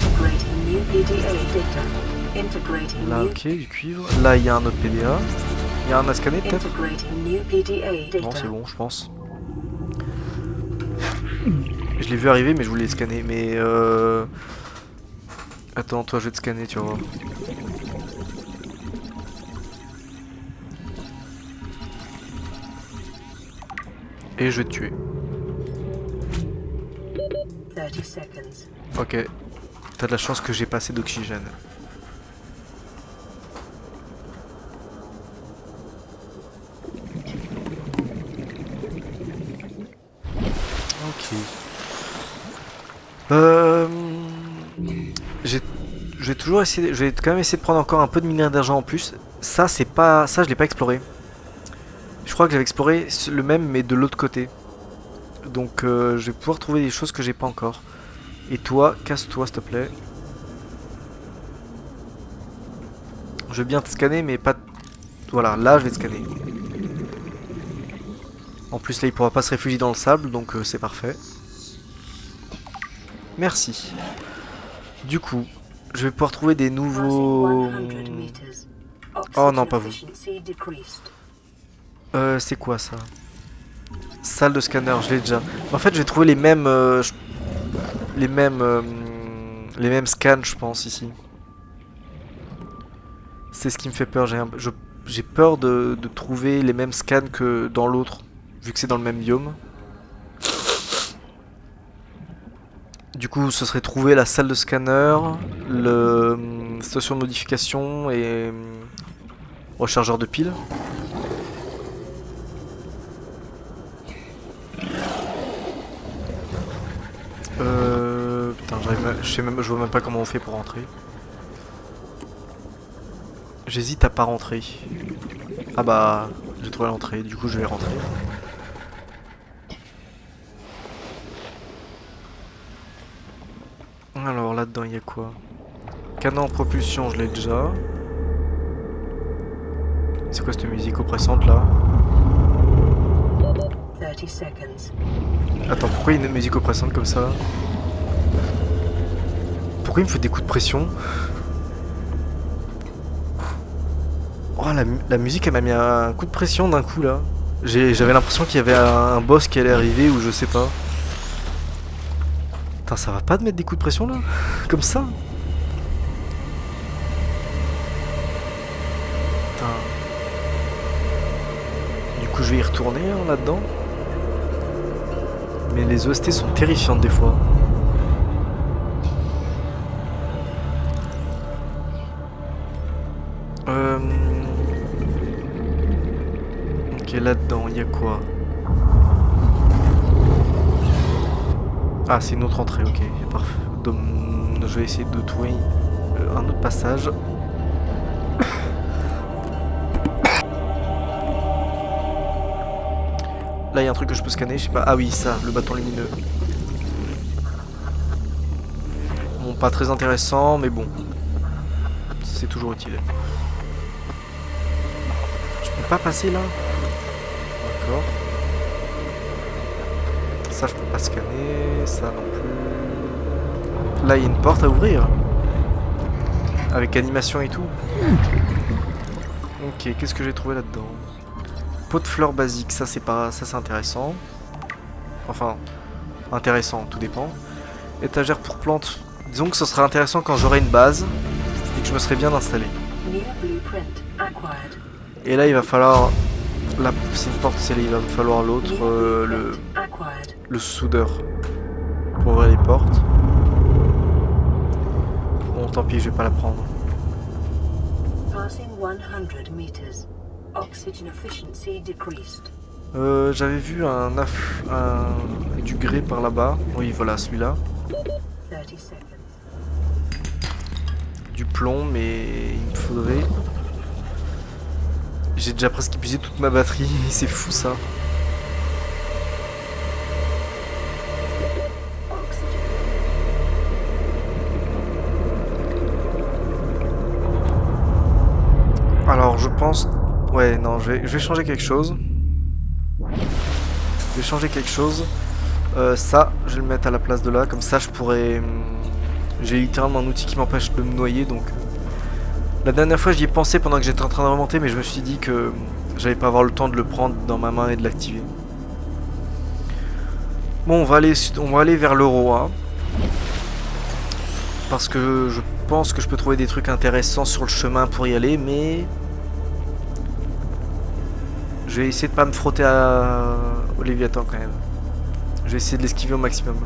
Integrating Là, new, ok, du cuivre. Là, il y a un autre PDA. Il y a un à scanner peut-être? integrating new PDA Non, c'est data. bon, je pense. Je l'ai vu arriver, mais je voulais le scanner. Mais attends, toi, je vais te scanner, tu vas voir. Et je vais te tuer. 30 seconds. Ok. T'as de la chance que j'ai pas assez d'oxygène. Ok. J'ai toujours essayé. Je vais quand même essayer de prendre encore un peu de minerai d'argent en plus. Ça, c'est pas. Ça, je l'ai pas exploré. Je crois que j'avais exploré le même, mais de l'autre côté. Donc, je vais pouvoir trouver des choses que j'ai pas encore. Et toi, casse-toi, s'il te plaît. Je veux bien te scanner, mais pas. Voilà, là, je vais te scanner. En plus, là, il pourra pas se réfugier dans le sable, donc c'est parfait. Merci. Du coup, je vais pouvoir trouver des nouveaux... Passing 100 meters. Oh non, pas vous. Efficiency decreased. C'est quoi ça? Salle de scanner, je l'ai déjà. En fait, je vais trouver les mêmes... les mêmes scans, je pense, ici. C'est ce qui me fait peur. J'ai peur de trouver les mêmes scans que dans l'autre, vu que c'est dans le même biome. Du coup, ce serait trouver la salle de scanner, le station de modification et rechargeur de piles. Putain, je vois même pas comment on fait pour rentrer. J'hésite à pas rentrer. Ah bah, j'ai trouvé l'entrée, du coup je vais rentrer. Alors là-dedans il y a quoi? Canon en propulsion, je l'ai déjà. C'est quoi cette musique oppressante là? 30 seconds. Attends, pourquoi il y a une musique oppressante comme ça? Pourquoi il me fait des coups de pression? Oh, la musique elle m'a mis un coup de pression d'un coup là. J'avais l'impression qu'il y avait un boss qui allait arriver ou je sais pas. Putain, ça va pas de mettre des coups de pression là? Comme ça? Putain. Du coup je vais y retourner hein, là-dedans. Mais les OST sont terrifiantes des fois. Ok, là-dedans, il y a quoi? Ah, c'est une autre entrée, ok, parfait. Donc, je vais essayer de trouver un autre passage. Là, il y a un truc que je peux scanner, je sais pas. Ah oui, ça, le bâton lumineux. Bon, pas très intéressant, mais bon. C'est toujours utile. Je peux pas passer là? D'accord. Ça, je peux pas scanner. Ça non plus. Là, il y a une porte à ouvrir. Avec animation et tout. Ok, qu'est-ce que j'ai trouvé là-dedans? Pot de fleurs basique, ça c'est pas. Ça c'est intéressant. Enfin, intéressant, tout dépend. Étagère pour plantes. Disons que ce sera intéressant quand j'aurai une base et que je me serai bien installé. New blueprint acquired. Et là il va falloir. Là c'est une porte scellée, il va me falloir l'autre, Acquired. le soudeur. Pour ouvrir les portes. Bon tant pis, je vais pas la prendre. Passing 100 meters. Oxygen efficiency decreased. J'avais vu du grès par là-bas. Oui voilà celui-là. 30 seconds. Du plomb mais il me faudrait. J'ai déjà presque épuisé toute ma batterie, c'est fou ça. Oxygen. Alors je pense... Ouais non, je vais changer quelque chose. Je vais changer quelque chose. Ça, je vais le mettre à la place de là, comme ça je pourrais... J'ai littéralement un outil qui m'empêche de me noyer, donc La dernière fois j'y ai pensé pendant que j'étais en train de remonter, mais je me suis dit que j'allais pas avoir le temps de le prendre dans ma main et de l'activer. Bon, on va aller vers l'Aurora. Parce que je pense que je peux trouver des trucs intéressants sur le chemin pour y aller, mais... Je vais essayer de pas me frotter au Léviathan quand même. Je vais essayer de l'esquiver au maximum.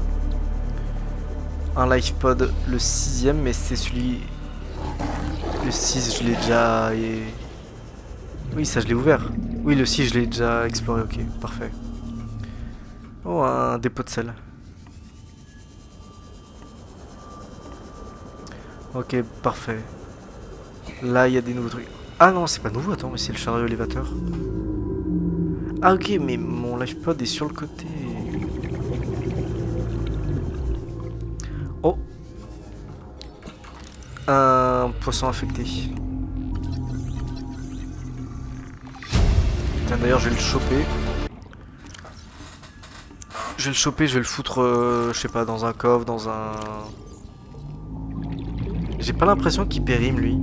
Un life pod, le 6ème, mais c'est celui... Le 6, je l'ai déjà... Oui, ça je l'ai ouvert. Oui, le 6, je l'ai déjà exploré, ok, parfait. Oh, un dépôt de sel. Ok, parfait. Là, il y a des nouveaux trucs. Ah non, c'est pas nouveau, attends, mais c'est le chariot élévateur. Ah ok, mais mon life pod est sur le côté. Oh, un poisson infecté. Tiens, d'ailleurs, je vais le choper. Je vais le choper, je vais le foutre, je sais pas, dans un coffre, dans un... J'ai pas l'impression qu'il périme, lui.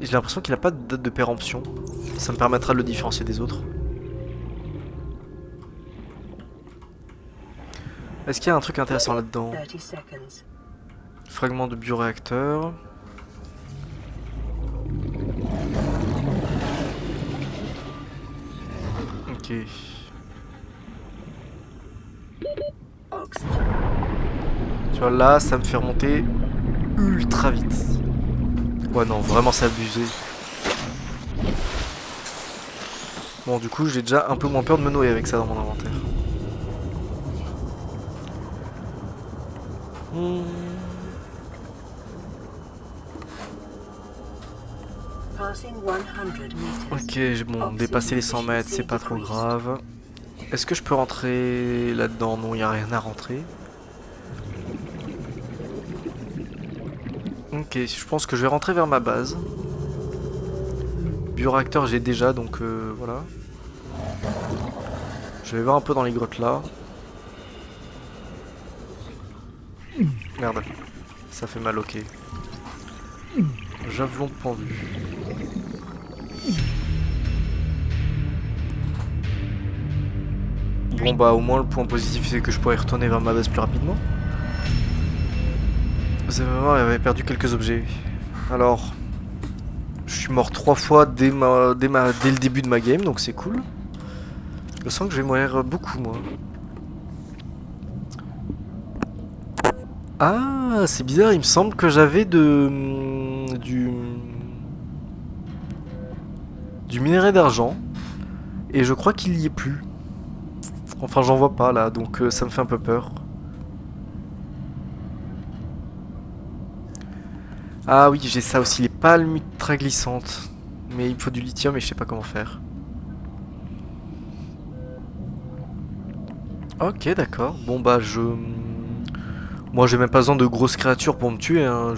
J'ai l'impression qu'il a pas de date de péremption. Ça me permettra de le différencier des autres. Est-ce qu'il y a un truc intéressant là-dedans? Fragment de bioréacteur. Ok. Tu vois, là, ça me fait remonter ultra vite. Ouais, non, vraiment, c'est abusé. Bon, du coup, j'ai déjà un peu moins peur de me noyer avec ça dans mon inventaire. Ok, bon, dépasser les 100 mètres, c'est pas trop grave. Est-ce que je peux rentrer là-dedans? Non, il n'y a rien à rentrer. Ok, je pense que je vais rentrer vers ma base. Bioréacteur, j'ai déjà, donc voilà. Je vais voir un peu dans les grottes là. Merde, ça fait mal, ok. Javelot pendu. Bon bah au moins le point positif c'est que je pourrais retourner vers ma base plus rapidement. Vous allez voir, il avait perdu quelques objets. Alors, je suis mort 3 fois dès le début de ma game, donc c'est cool. Je sens que je vais mourir beaucoup moi. Ah, c'est bizarre, il me semble que j'avais du minerai d'argent et je crois qu'il y est plus. Enfin, j'en vois pas là, donc ça me fait un peu peur. Ah oui, j'ai ça aussi, les palmes ultra glissantes. Mais il me faut du lithium et je sais pas comment faire. Ok, d'accord. Bon bah moi j'ai même pas besoin de grosses créatures pour me tuer, hein.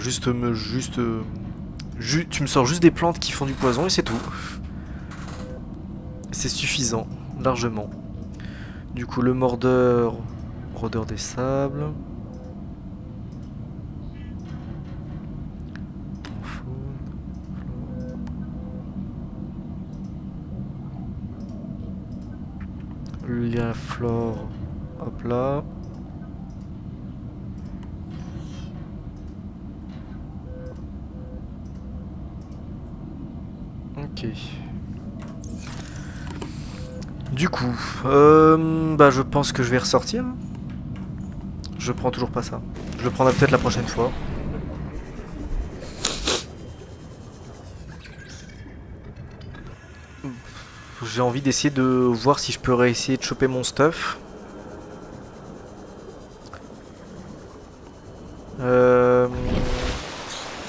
Tu me sors juste des plantes qui font du poison et c'est tout. C'est suffisant, largement. Du coup, le mordeur, rôdeur des sables. La flore, hop là. Ok. Du coup, bah je pense que je vais ressortir. Je prends toujours pas ça. Je le prendrai peut-être la prochaine fois. J'ai envie d'essayer de voir si je peux réessayer de choper mon stuff.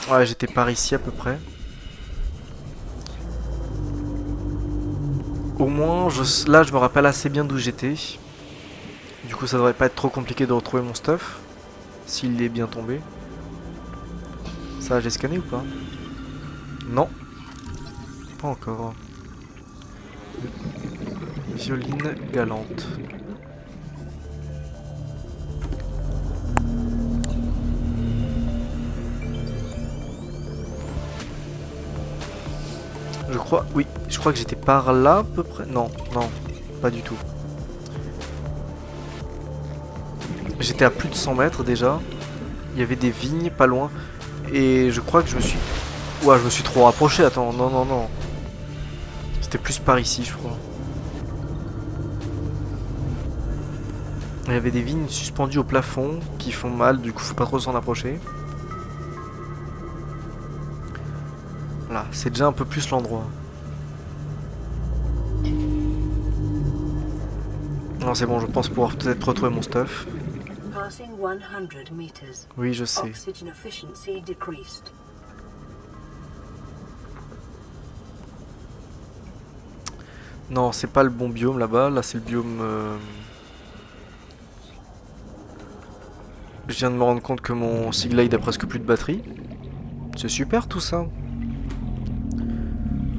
Ouais, j'étais par ici à peu près. Au moins, là je me rappelle assez bien d'où j'étais. Du coup ça devrait pas être trop compliqué de retrouver mon stuff. S'il est bien tombé. Ça, j'ai scanné ou pas? Non. Pas encore. Violine galante. crois, oui, je crois que j'étais par là à peu près. Non, non, pas du tout. J'étais à plus de 100 mètres déjà. Il y avait des vignes pas loin. Et je crois que je me suis... Ouais, je me suis trop rapproché, attends, non, non, non. C'était plus par ici, je crois. Il y avait des vignes suspendues au plafond qui font mal, du coup faut pas trop s'en approcher. Voilà, c'est déjà un peu plus l'endroit. Non, c'est bon, je pense pouvoir peut-être retrouver mon stuff. Passing 100 meters. Oui, je sais. Oxygen efficiency decreased. Non, c'est pas le bon biome là-bas. Là, c'est le biome... Je viens de me rendre compte que mon Seaglide a presque plus de batterie. C'est super tout ça.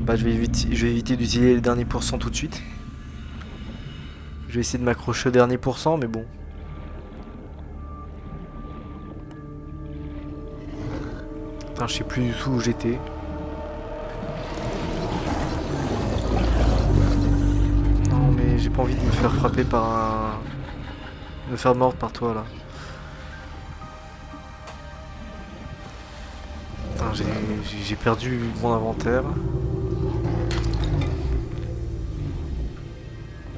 Bah, je vais éviter d'utiliser les derniers pourcents tout de suite. Je vais essayer de m'accrocher au dernier pourcent, mais bon. Putain, je sais plus du tout où j'étais. Non, mais j'ai pas envie de me faire frapper par un... me faire mordre par toi là. J'ai perdu mon inventaire.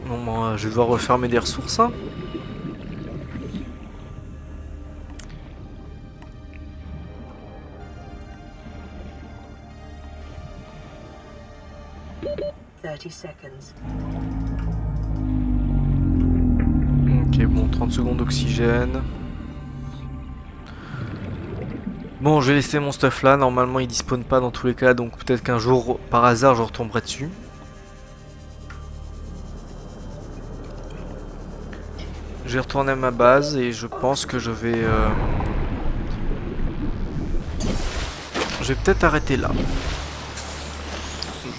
Bon, moi, je vais devoir refermer des ressources. Hein. Ok, bon, 30 secondes d'oxygène. Bon, je vais laisser mon stuff là. Normalement, il dispone pas dans tous les cas, donc peut-être qu'un jour, par hasard, je retomberai dessus. Je vais retourner à ma base et je pense que je vais peut-être arrêter là.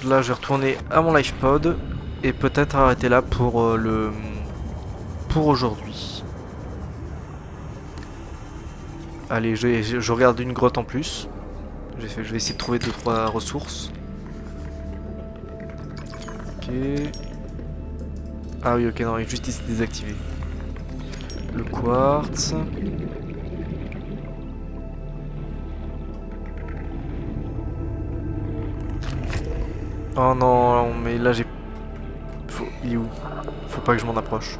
Là, je vais retourner à mon life pod et peut-être arrêter là pour aujourd'hui. Allez, je regarde une grotte en plus. Je vais essayer de trouver 2-3 ressources. Ok. Ah oui, ok, non, il est juste ici désactivé. Le quartz. Oh non, mais là j'ai... Il est où? Faut pas que je m'en approche.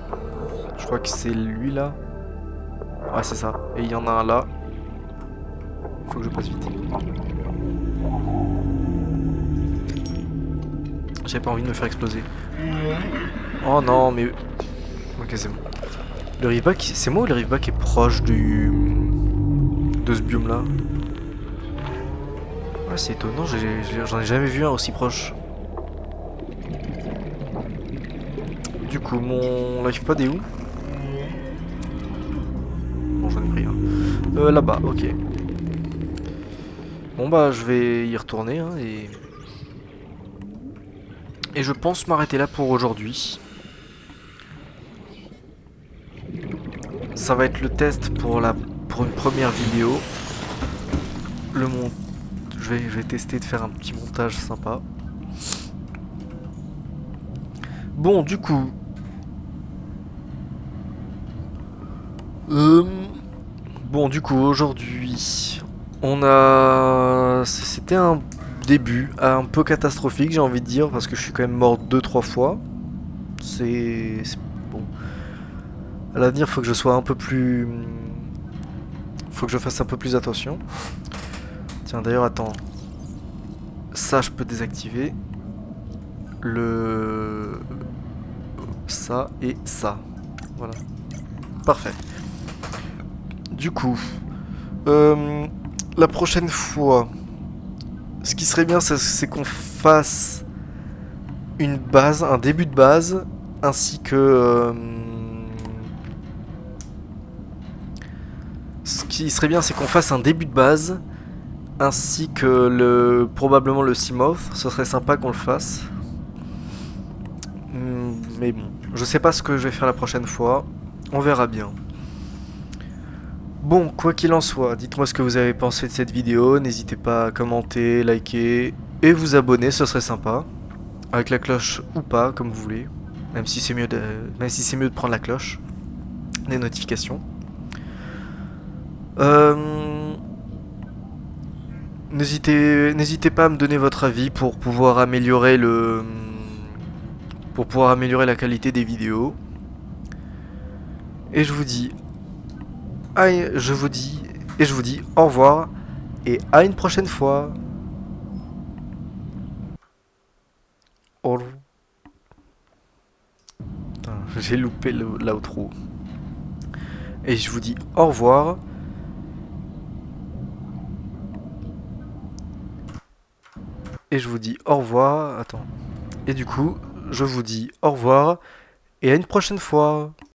Je crois que c'est lui là. Ouais, c'est ça. Et il y en a un là. Faut que je passe vite. J'ai pas envie de me faire exploser. Oh non, mais... Ok, c'est bon. Le riveback, c'est moi ou le riveback est proche de ce biome là? Ah, c'est étonnant, j'en ai jamais vu un aussi proche. Du coup, mon lifepod est où? Bon, j'en ai pris un. Là-bas, ok. Bon bah, je vais y retourner hein, et je pense m'arrêter là pour aujourd'hui. Ça va être le test pour une première vidéo. Je vais tester de faire un petit montage sympa. Bon, du coup... Bon, du coup, aujourd'hui, on a... C'était un début un peu catastrophique, j'ai envie de dire, parce que je suis quand même mort 2-3 fois. C'est... Bon. À l'avenir, faut que je sois un peu plus... Faut que je fasse un peu plus attention. Tiens, d'ailleurs, attends. Ça, je peux désactiver. Ça et ça. Voilà. Parfait. Du coup, la prochaine fois, ce qui serait bien, c'est qu'on fasse une base, un début de base, ainsi que... ce qui serait bien, c'est qu'on fasse un début de base, ainsi que probablement le Seamoth. Ce serait sympa qu'on le fasse. Mais bon, je sais pas ce que je vais faire la prochaine fois. On verra bien. Bon, quoi qu'il en soit, dites-moi ce que vous avez pensé de cette vidéo. N'hésitez pas à commenter, liker Et vous abonner, ce serait sympa. Avec la cloche ou pas, comme vous voulez. Même si c'est mieux de prendre la cloche. Les notifications. N'hésitez pas à me donner votre avis pour pouvoir améliorer la qualité des vidéos. Et je vous dis au revoir et à une prochaine fois. Au revoir. Putain, j'ai loupé l'outro. Et je vous dis au revoir. Et je vous dis au revoir. Attends. Et du coup, je vous dis au revoir et à une prochaine fois.